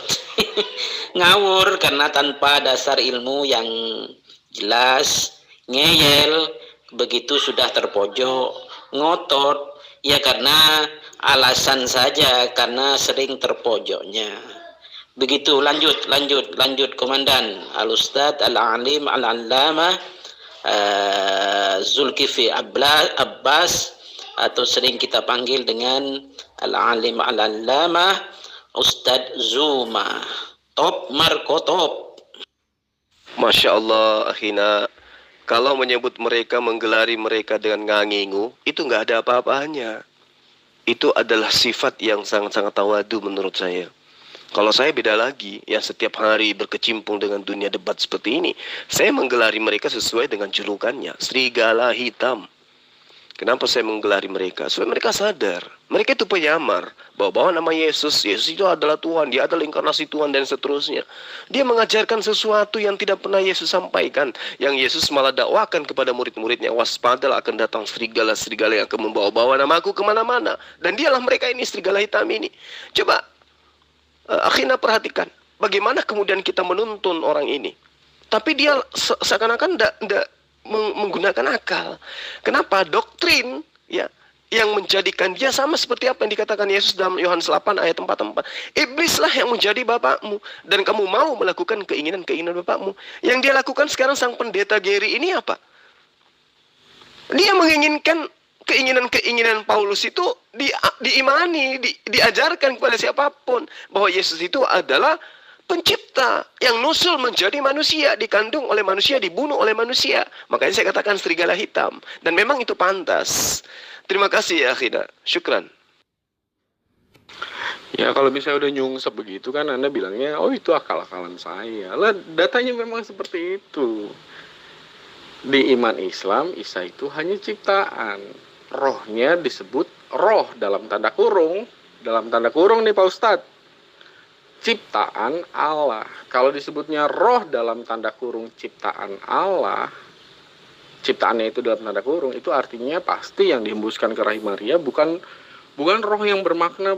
Ngawur karena tanpa dasar ilmu yang jelas, ngeyel begitu sudah terpojok, ngotot ya karena alasan saja, karena sering terpojoknya. Begitu, lanjut Komandan Al-Ustadz Al-Alim Al-Allamah Zulkifli Abbas, atau sering kita panggil dengan Al-Alim Al-Allamah Ustadz Zuma. Top Marco top.
Masya Allah akhina. Kalau menyebut mereka, menggelari mereka dengan ngangingu, itu nggak ada apa-apanya. Itu adalah sifat yang sangat-sangat tawadu menurut saya. Kalau saya beda lagi, yang setiap hari berkecimpung dengan dunia debat seperti ini, saya menggelari mereka sesuai dengan julukannya, serigala hitam. Kenapa saya menggelari mereka? Supaya mereka sadar, mereka itu penyamar, bawa-bawa nama Yesus. Yesus itu adalah Tuhan, dia adalah inkarnasi Tuhan dan seterusnya. Dia mengajarkan sesuatu yang tidak pernah Yesus sampaikan, yang Yesus malah dakwakan kepada murid-muridnya, waspadalah akan datang serigala-serigala yang akan membawa-bawa namaku kemana-mana. Dan dialah mereka ini, serigala hitam ini. Coba akhirnya perhatikan bagaimana kemudian kita menuntun orang ini, tapi dia seakan-akan tidak menggunakan akal. Kenapa? Doktrin ya yang menjadikan dia sama seperti apa yang dikatakan Yesus dalam Yohanes 8 ayat 44. Iblislah yang menjadi bapakmu dan kamu mau melakukan keinginan-keinginan bapakmu. Yang dia lakukan sekarang sang pendeta Gary ini apa? Dia menginginkan keinginan-keinginan Paulus itu diimani, diajarkan kepada siapapun bahwa Yesus itu adalah pencipta yang nusul menjadi manusia, dikandung oleh manusia, dibunuh oleh manusia. Makanya saya katakan serigala hitam, dan memang itu pantas. Terima kasih ya akhirnya. Syukran.
Ya kalau misalnya udah nyungsep begitu kan Anda bilangnya, oh itu akal-akalan saya. Lah datanya memang seperti itu. Di iman Islam, Isa itu hanya ciptaan. Rohnya disebut roh dalam tanda kurung. Dalam tanda kurung nih Pak Ustadz. Ciptaan Allah. Kalau disebutnya roh dalam tanda kurung ciptaan Allah, ciptaannya itu dalam tanda kurung, itu artinya pasti yang dihembuskan ke rahim Maria bukan roh yang bermakna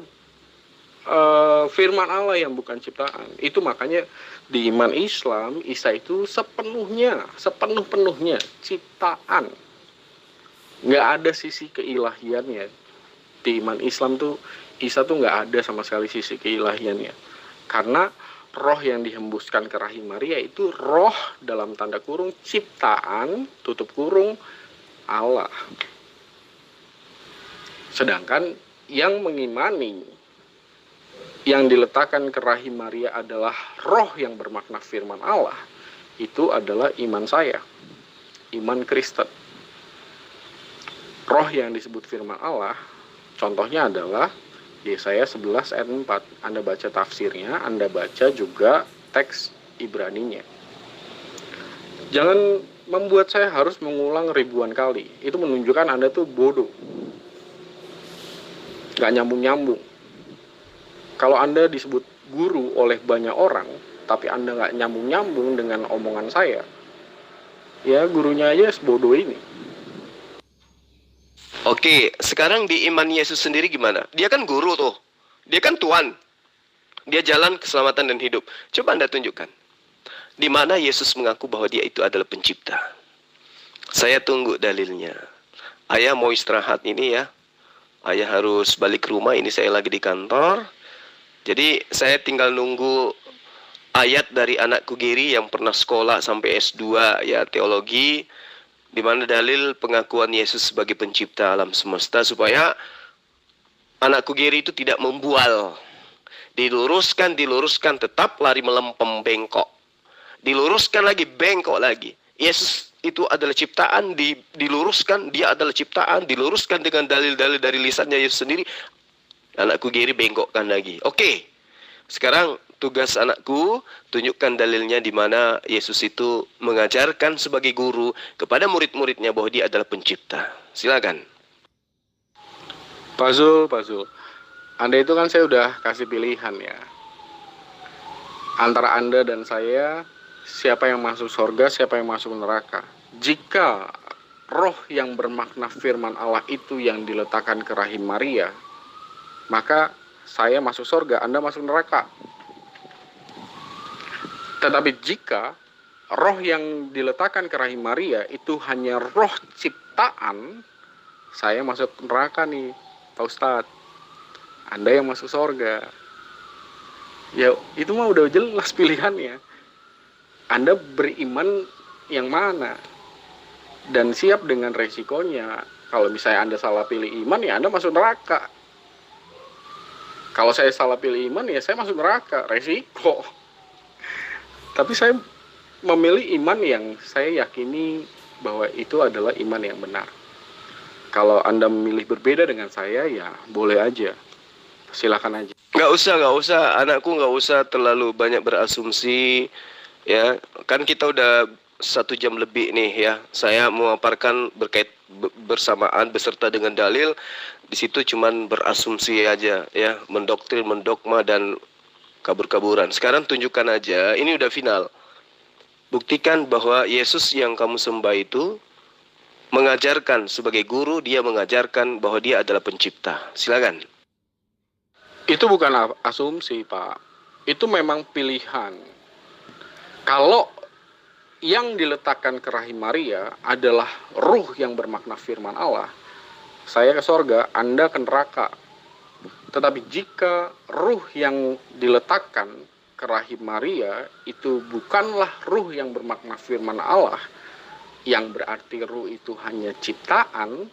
firman Allah yang bukan ciptaan. Itu makanya di iman Islam, Isa itu sepenuh-penuhnya ciptaan. Nggak ada sisi keilahiannya. Di iman Islam tuh Isa tuh nggak ada sama sekali sisi keilahiannya. Karena roh yang dihembuskan ke rahim Maria itu roh dalam tanda kurung ciptaan, tutup kurung Allah. Sedangkan yang mengimani yang diletakkan ke rahim Maria adalah roh yang bermakna firman Allah, itu adalah iman saya, iman Kristen. Roh yang disebut firman Allah, contohnya adalah Yesaya 11 ayat 4. Anda baca tafsirnya, Anda baca juga teks Ibraninya. Jangan membuat saya harus mengulang ribuan kali. Itu menunjukkan Anda tuh bodoh. Gak nyambung-nyambung. Kalau Anda disebut guru oleh banyak orang, tapi Anda gak nyambung-nyambung dengan omongan saya, ya gurunya aja sebodoh ini.
Oke, sekarang di iman Yesus sendiri gimana? Dia kan guru tuh. Dia kan Tuhan. Dia jalan keselamatan dan hidup. Coba Anda tunjukkan. Di mana Yesus mengaku bahwa dia itu adalah pencipta. Saya tunggu dalilnya. Ayah mau istirahat ini ya. Ayah harus balik ke rumah, ini saya lagi di kantor. Jadi saya tinggal nunggu ayat dari anakku Giri yang pernah sekolah sampai S2 ya teologi, di mana dalil pengakuan Yesus sebagai pencipta alam semesta, supaya anakku Giri itu tidak membual. Diluruskan, tetap lari melempem, bengkok. Diluruskan lagi, bengkok lagi. Yesus itu adalah ciptaan, diluruskan, dia adalah ciptaan, diluruskan dengan dalil-dalil dari lisannya Yesus sendiri. Anakku Giri bengkokkan lagi. Oke, sekarang tugas anakku, tunjukkan dalilnya di mana Yesus itu mengajarkan sebagai guru kepada murid-muridnya bahwa dia adalah pencipta. Silakan.
Pak Zul. Anda itu kan saya udah kasih pilihan ya. Antara Anda dan saya, siapa yang masuk surga, siapa yang masuk neraka. Jika roh yang bermakna firman Allah itu yang diletakkan ke rahim Maria, maka saya masuk surga, Anda masuk neraka. Tetapi jika roh yang diletakkan ke rahim Maria itu hanya roh ciptaan, saya masuk neraka nih, Pak Ustadz. Anda yang masuk surga. Ya, itu mah udah jelas pilihannya. Anda beriman yang mana? Dan siap dengan resikonya. Kalau misalnya Anda salah pilih iman, ya Anda masuk neraka. Kalau saya salah pilih iman, ya saya masuk neraka. Resiko. Tapi saya memilih iman yang saya yakini bahwa itu adalah iman yang benar. Kalau Anda memilih berbeda dengan saya, ya boleh aja. Silakan aja.
Nggak usah, anakku nggak usah terlalu banyak berasumsi, ya. Kan kita udah 1 jam lebih nih ya. Saya memaparkan bersamaan beserta dengan dalil. Di situ cuman berasumsi aja, ya, mendoktrin, mendogma dan kabur-kaburan. Sekarang tunjukkan aja, ini udah final. Buktikan bahwa Yesus yang kamu sembah itu mengajarkan sebagai guru, dia mengajarkan bahwa dia adalah pencipta. Silakan.
Itu bukan asumsi, Pak. Itu memang pilihan. Kalau yang diletakkan ke rahim Maria adalah ruh yang bermakna firman Allah, saya ke sorga, Anda ke neraka. Tetapi jika ruh yang diletakkan ke rahim Maria itu bukanlah ruh yang bermakna firman Allah, yang berarti ruh itu hanya ciptaan,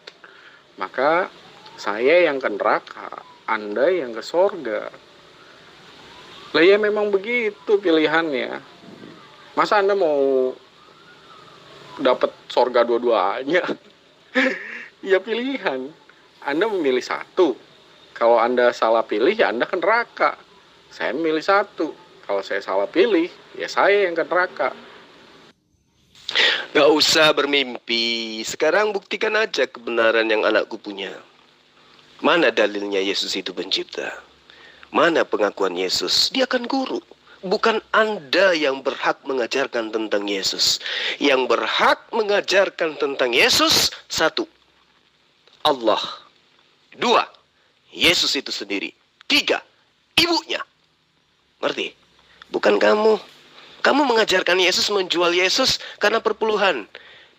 maka saya yang ke neraka, Anda yang ke sorga. Lah ya memang begitu pilihannya. Masa Anda mau dapat sorga dua-duanya? Ya pilihan. Anda memilih satu. Kalau Anda salah pilih, ya Anda ke neraka. Saya memilih satu. Kalau saya salah pilih, ya saya yang ke neraka.
Gak usah bermimpi. Sekarang buktikan aja kebenaran yang anakku punya. Mana dalilnya Yesus itu pencipta? Mana pengakuan Yesus? Dia kan guru. Bukan Anda yang berhak mengajarkan tentang Yesus. Yang berhak mengajarkan tentang Yesus, 1, Allah. 2, Yesus itu sendiri. 3, ibunya. Ngerti? Bukan kamu. Kamu mengajarkan Yesus, menjual Yesus karena perpuluhan.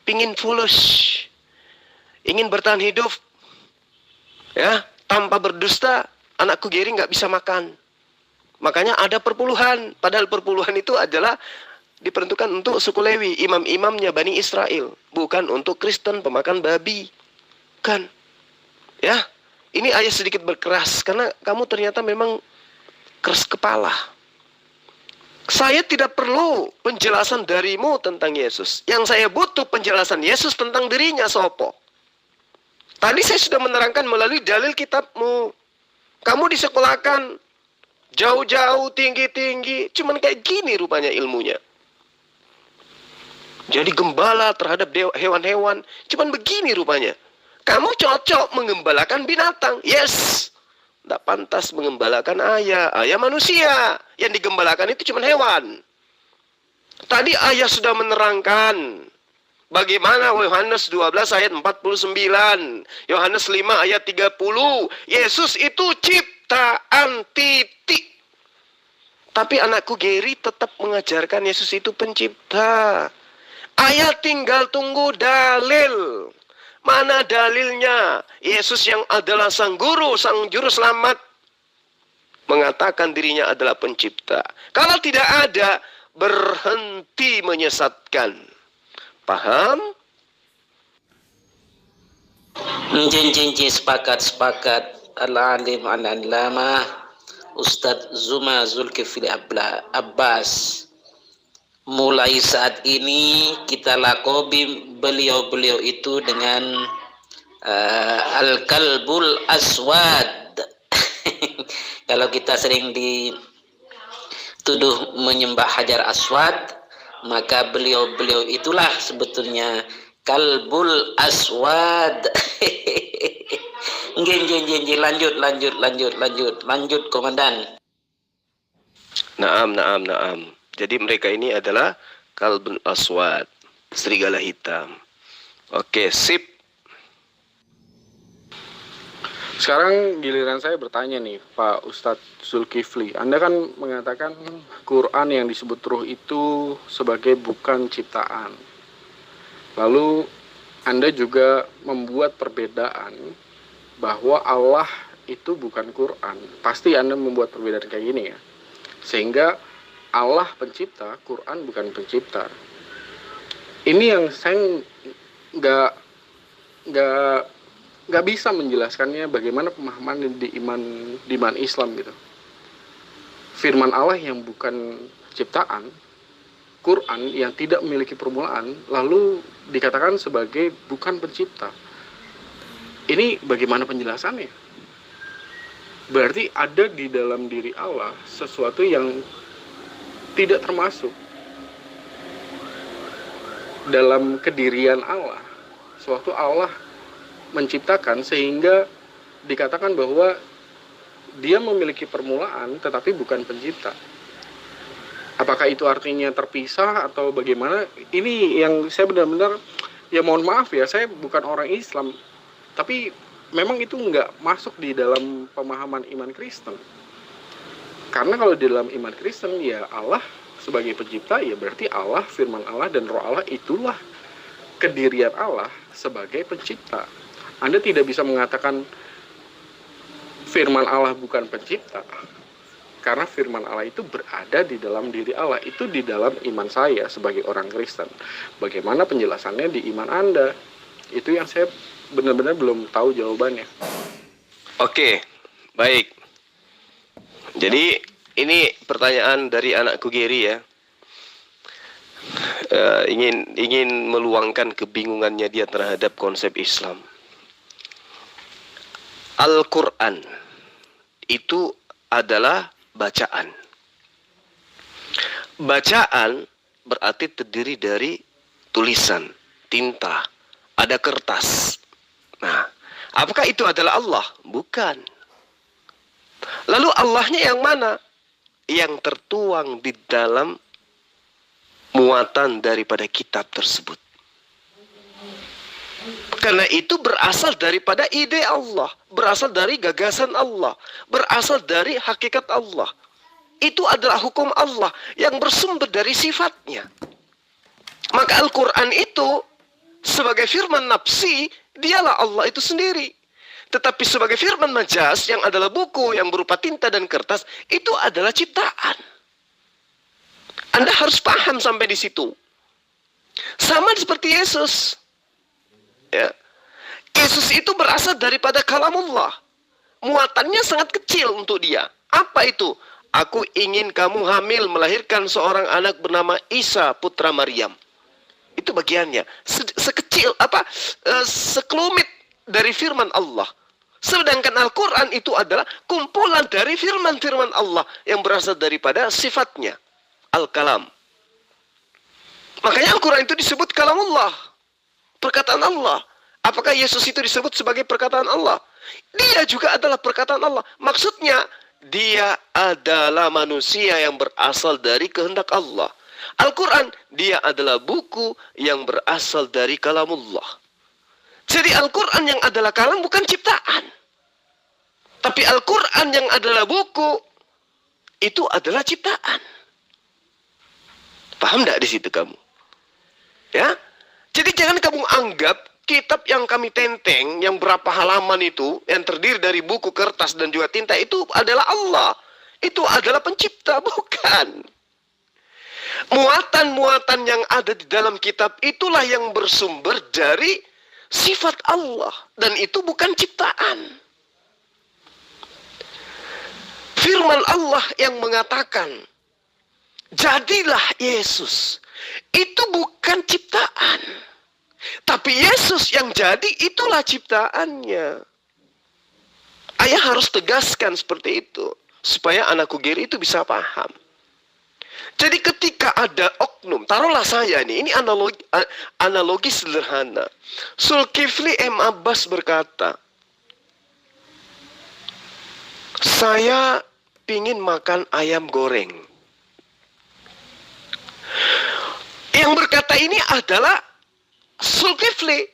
Pingin foolish. Ingin bertahan hidup. Ya, tanpa berdusta, anakku Giri nggak bisa makan. Makanya ada perpuluhan. Padahal perpuluhan itu adalah diperuntukkan untuk suku Lewi, imam-imamnya Bani Israel, bukan untuk Kristen pemakan babi. Kan? Ya, ini ayat sedikit berkeras karena kamu ternyata memang keras kepala. Saya tidak perlu penjelasan darimu tentang Yesus. Yang saya butuh penjelasan Yesus tentang dirinya, sopo. Tadi saya sudah menerangkan melalui dalil kitabmu. Kamu disekolahkan jauh-jauh, tinggi-tinggi. Cuman kayak gini rupanya ilmunya. Jadi gembala terhadap hewan-hewan. Cuman begini rupanya. Kamu cocok mengembalakan binatang. Yes. Tidak pantas mengembalakan ayah. Ayah manusia. Yang digembalakan itu cuman hewan. Tadi ayah sudah menerangkan. Bagaimana Yohanes 12 ayat 49. Yohanes 5 ayat 30. Yesus itu ciptaan titik. Tapi anakku Gary tetap mengajarkan Yesus itu pencipta. Ayah tinggal tunggu dalil. Mana dalilnya? Yesus yang adalah sang guru, sang juru selamat, mengatakan dirinya adalah pencipta. Kalau tidak ada, berhenti menyesatkan. Paham?
Jinjin sepakat. Al-alim al-allamah Ustadz Zuma Zulkifli Abbas. Mulai saat ini kita lakobi beliau-beliau itu dengan Al-Kalbul Aswad. Kalau kita sering dituduh menyembah Hajar Aswad, maka beliau-beliau itulah sebetulnya Kalbul Aswad. Lanjut komandan.
Naam. Jadi mereka ini adalah Kalbul Aswad, serigala hitam. Oke, sip.
Sekarang giliran saya bertanya nih, Pak Ustadz Zulkifli. Anda kan mengatakan Quran yang disebut ruh itu sebagai bukan ciptaan. Lalu Anda juga membuat perbedaan bahwa Allah itu bukan Quran. Pasti Anda membuat perbedaan kayak gini ya. Sehingga Allah pencipta, Quran bukan pencipta. Ini yang saya nggak bisa menjelaskannya bagaimana pemahaman di iman Islam gitu. Firman Allah yang bukan ciptaan, Quran yang tidak memiliki permulaan, lalu dikatakan sebagai bukan pencipta. Ini bagaimana penjelasannya? Berarti ada di dalam diri Allah sesuatu yang tidak termasuk dalam kedirian Allah. Suatu Allah menciptakan sehingga dikatakan bahwa dia memiliki permulaan tetapi bukan pencipta. Apakah itu artinya terpisah atau bagaimana? Ini yang saya benar-benar, ya mohon maaf ya, saya bukan orang Islam, tapi memang itu nggak masuk di dalam pemahaman iman Kristen. Karena kalau di dalam iman Kristen, ya Allah sebagai pencipta, ya berarti Allah, firman Allah dan roh Allah itulah kedirian Allah sebagai pencipta. Anda tidak bisa mengatakan firman Allah bukan pencipta, karena firman Allah itu berada di dalam diri Allah. Itu di dalam iman saya sebagai orang Kristen. Bagaimana penjelasannya di iman Anda? Itu yang saya benar-benar belum tahu jawabannya.
Oke, baik. Jadi ini pertanyaan dari anakku Gary ya. Ingin meluangkan kebingungannya dia terhadap konsep Islam. Al-Quran itu adalah bacaan. Bacaan berarti terdiri dari tulisan, tinta, ada kertas. Nah, apakah itu adalah Allah? Bukan. Lalu Allahnya yang mana? Yang tertuang di dalam muatan daripada kitab tersebut. Karena itu berasal daripada ide Allah, berasal dari gagasan Allah, berasal dari hakikat Allah. Itu adalah hukum Allah yang bersumber dari sifatnya. Maka Al-Quran itu sebagai firman nafsi, dialah Allah itu sendiri. Tetapi sebagai firman majas yang adalah buku yang berupa tinta dan kertas, itu adalah ciptaan. Anda harus paham sampai di situ. Sama seperti Yesus. Ya. Yesus itu berasal daripada kalamullah. Muatannya sangat kecil untuk dia. Apa itu? Aku ingin kamu hamil melahirkan seorang anak bernama Isa putra Maryam. Itu bagiannya. Sekecil sekelumit dari firman Allah. Sedangkan Al-Quran itu adalah kumpulan dari firman-firman Allah yang berasal daripada sifatnya. Al-Kalam. Makanya Al-Quran itu disebut kalamullah. Perkataan Allah. Apakah Yesus itu disebut sebagai perkataan Allah? Dia juga adalah perkataan Allah. Maksudnya, dia adalah manusia yang berasal dari kehendak Allah. Al-Quran, dia adalah buku yang berasal dari kalamullah. Jadi Al-Quran yang adalah kalam bukan ciptaan. Tapi Al-Quran yang adalah buku, itu adalah ciptaan. Paham enggak di situ kamu? Ya. Jadi jangan kamu anggap kitab yang kami tenteng, yang berapa halaman itu, yang terdiri dari buku, kertas, dan juga tinta, itu adalah Allah. Itu adalah pencipta, bukan. Muatan-muatan yang ada di dalam kitab itulah yang bersumber dari sifat Allah. Dan itu bukan ciptaan. Firman Allah yang mengatakan, jadilah Yesus. Itu bukan ciptaan. Tapi Yesus yang jadi, itulah ciptaannya. Ayah harus tegaskan seperti itu, supaya anakku Geri itu bisa paham. Jadi ketika ada oknum, taruhlah saya ini analogi sederhana. Zulkifli M. Abbas berkata, saya pingin makan ayam goreng. Yang berkata ini adalah Zulkifli.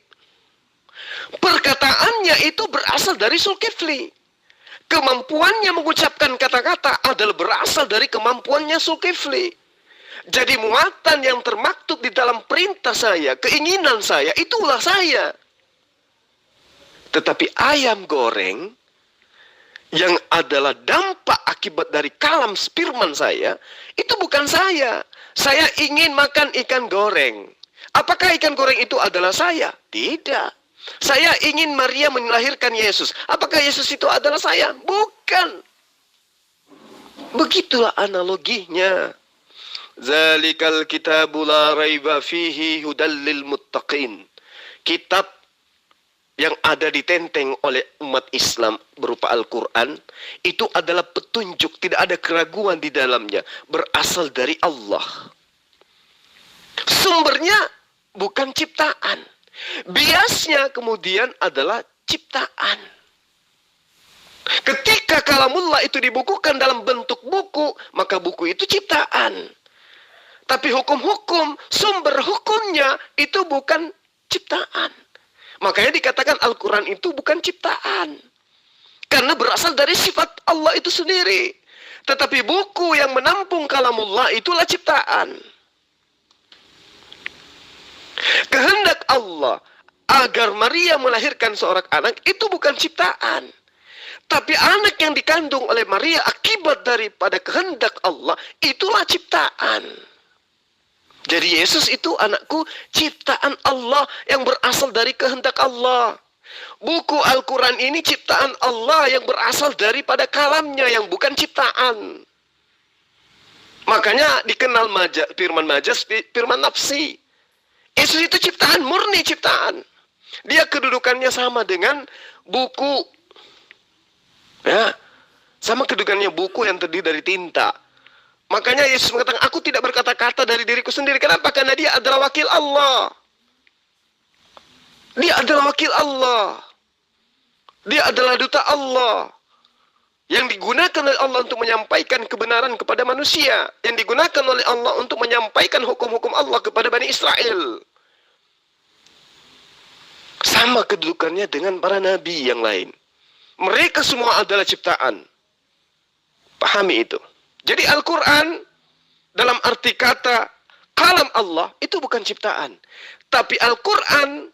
Perkataannya itu berasal dari Zulkifli. Kemampuannya mengucapkan kata-kata adalah berasal dari kemampuannya Zulkifli. Jadi muatan yang termaktub di dalam perintah saya, keinginan saya, itulah saya. Tetapi ayam goreng yang adalah dampak akibat dari kalam firman saya, itu bukan saya. Saya ingin makan ikan goreng. Apakah ikan goreng itu adalah saya? Tidak. Saya ingin Maria melahirkan Yesus. Apakah Yesus itu adalah saya? Bukan. Begitulah analoginya. Zalikal kitabu la raiba fihi hudal lil muttaqin. Kitab yang ada ditenteng oleh umat Islam berupa Al-Quran, itu adalah petunjuk, tidak ada keraguan di dalamnya, berasal dari Allah. Sumbernya bukan ciptaan. Biasnya kemudian adalah ciptaan. Ketika kalamullah itu dibukukan dalam bentuk buku, maka buku itu ciptaan. Tapi hukum-hukum, sumber hukumnya itu bukan ciptaan. Makanya dikatakan Al-Quran itu bukan ciptaan. Karena berasal dari sifat Allah itu sendiri. Tetapi buku yang menampung kalamullah itulah ciptaan. Kehendak Allah agar Maria melahirkan seorang anak itu bukan ciptaan. Tapi anak yang dikandung oleh Maria akibat daripada kehendak Allah itulah ciptaan. Jadi Yesus itu anakku ciptaan Allah yang berasal dari kehendak Allah. Buku Al-Quran ini ciptaan Allah yang berasal daripada kalamnya yang bukan ciptaan. Makanya dikenal firman majas, firman nafsi. Yesus itu ciptaan, murni ciptaan. Dia kedudukannya sama dengan buku. Ya, sama kedudukannya buku yang terdiri dari tinta. Makanya Yesus mengatakan, aku tidak berkata-kata dari diriku sendiri. Kenapa? Karena dia adalah wakil Allah. Dia adalah wakil Allah. Dia adalah duta Allah. Yang digunakan oleh Allah untuk menyampaikan kebenaran kepada manusia. Yang digunakan oleh Allah untuk menyampaikan hukum-hukum Allah kepada Bani Israel. Sama kedudukannya dengan para nabi yang lain. Mereka semua adalah ciptaan. Pahami itu. Jadi Al-Quran dalam arti kata kalam Allah itu bukan ciptaan. Tapi Al-Quran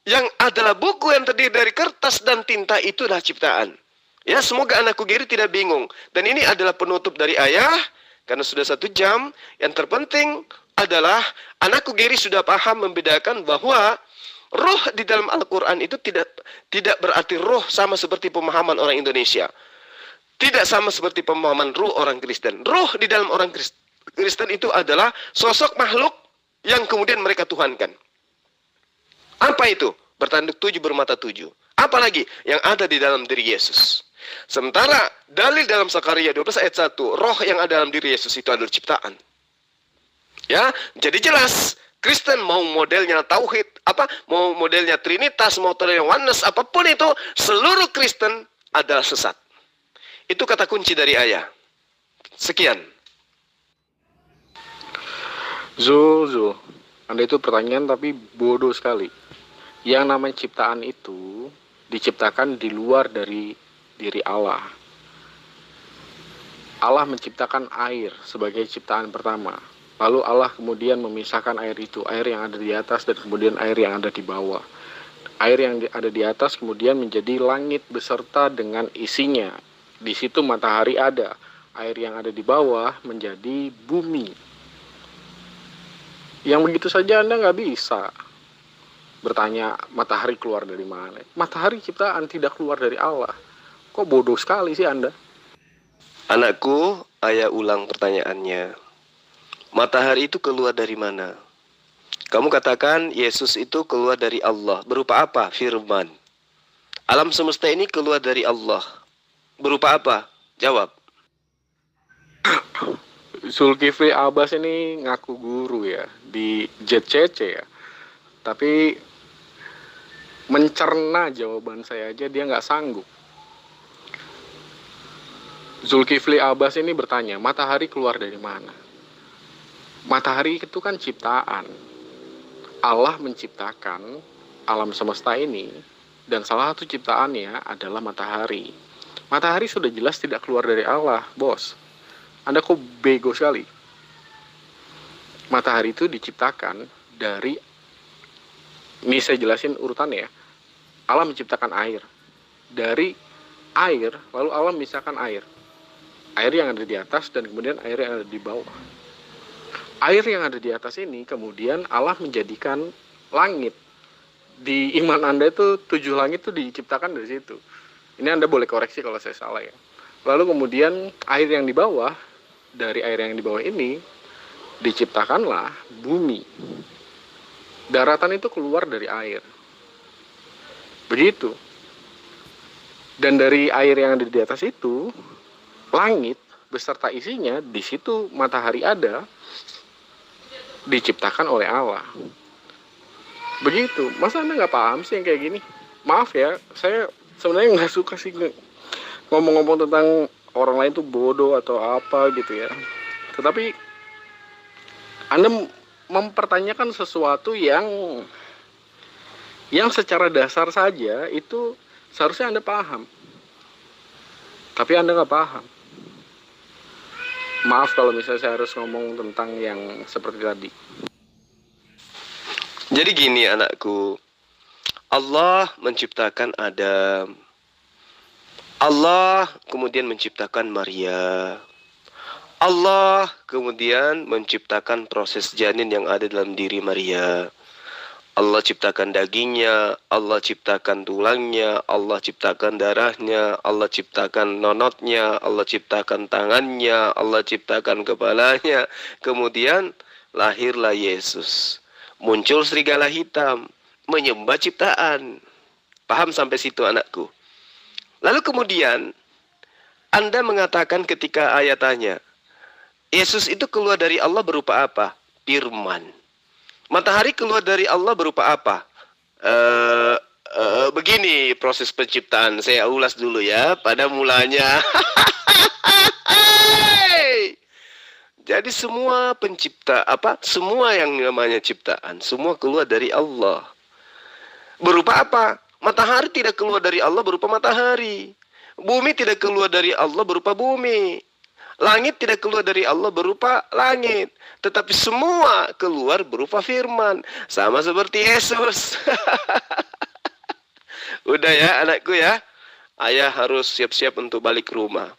yang adalah buku yang terdiri dari kertas dan tinta itulah ciptaan. Ya, semoga anakku Giri tidak bingung. Dan ini adalah penutup dari ayah. Karena sudah 1 jam. Yang terpenting adalah anakku Giri sudah paham membedakan bahwa roh di dalam Al-Quran itu tidak berarti roh sama seperti pemahaman orang Indonesia. Tidak sama seperti pemahaman ruh orang Kristen. Ruh di dalam orang Kristen itu adalah sosok makhluk yang kemudian mereka tuhankan. Apa itu? Bertanduk 7, bermata 7. Apalagi yang ada di dalam diri Yesus. Sementara dalil dalam Zakaria 12 ayat 1, roh yang ada dalam diri Yesus itu adalah ciptaan. Ya, jadi jelas Kristen mau modelnya tauhid, mau modelnya trinitas, mau modelnya oneness, apapun itu, seluruh Kristen adalah sesat. Itu kata kunci dari ayah. Sekian.
Zul, Anda itu pertanyaan tapi bodoh sekali. Yang namanya ciptaan itu diciptakan di luar dari diri Allah. Allah menciptakan air sebagai ciptaan pertama. Lalu Allah kemudian memisahkan air itu, air yang ada di atas dan kemudian air yang ada di bawah. Air yang ada di atas kemudian menjadi langit beserta dengan isinya. Di situ matahari ada. Air yang ada di bawah menjadi bumi. Yang begitu saja Anda nggak bisa bertanya matahari keluar dari mana. Matahari ciptaan tidak keluar dari Allah. Kok bodoh sekali sih Anda?
Anakku, ayah ulang pertanyaannya. Matahari itu keluar dari mana? Kamu katakan Yesus itu keluar dari Allah. Berupa apa? Firman. Alam semesta ini keluar dari Allah. Berupa apa? Jawab.
Zulkifli Abbas ini ngaku guru ya di JCC ya. Tapi mencerna jawaban saya aja dia nggak sanggup. Zulkifli Abbas ini bertanya, matahari keluar dari mana? Matahari itu kan ciptaan. Allah menciptakan alam semesta ini dan salah satu ciptaannya adalah matahari. Matahari sudah jelas tidak keluar dari Allah, bos. Anda kok bego sekali. Matahari itu diciptakan dari, ini saya jelasin urutannya ya. Allah menciptakan air. Dari air, lalu Allah memisahkan air. Air yang ada di atas dan kemudian air yang ada di bawah. Air yang ada di atas ini kemudian Allah menjadikan langit. Di iman Anda itu 7 langit itu diciptakan dari situ. Ini Anda boleh koreksi kalau saya salah ya. Lalu kemudian air yang di bawah, dari air yang di bawah ini diciptakanlah bumi. Daratan itu keluar dari air. Begitu. Dan dari air yang ada di atas itu, langit beserta isinya, di situ matahari ada, diciptakan oleh Allah. Begitu. Masa Anda nggak paham sih yang kayak gini? Maaf ya, saya sebenarnya nggak suka sih ngomong-ngomong tentang orang lain tuh bodoh atau apa gitu ya. Tetapi Anda mempertanyakan sesuatu yang secara dasar saja itu seharusnya Anda paham. Tapi Anda nggak paham. Maaf kalau misalnya saya harus ngomong tentang yang seperti tadi.
Jadi gini anakku, Allah menciptakan Adam. Allah kemudian menciptakan Maria. Allah kemudian menciptakan proses janin yang ada dalam diri Maria. Allah ciptakan dagingnya, Allah ciptakan tulangnya, Allah ciptakan darahnya, Allah ciptakan nonotnya, Allah ciptakan tangannya, Allah ciptakan kepalanya. Kemudian lahirlah Yesus. Muncul serigala hitam, menyembah ciptaan. Paham sampai situ anakku? Lalu kemudian Anda mengatakan ketika ayat tanya, Yesus itu keluar dari Allah berupa apa? Firman. Matahari keluar dari Allah berupa apa? Begini proses penciptaan. Saya ulas dulu ya. Pada mulanya. Jadi semua pencipta, semua yang namanya ciptaan, semua keluar dari Allah. Berupa apa? Matahari tidak keluar dari Allah berupa matahari. Bumi tidak keluar dari Allah berupa bumi. Langit tidak keluar dari Allah berupa langit. Tetapi semua keluar berupa firman. Sama seperti Yesus. Udah ya anakku ya. Ayah harus siap-siap untuk balik ke rumah.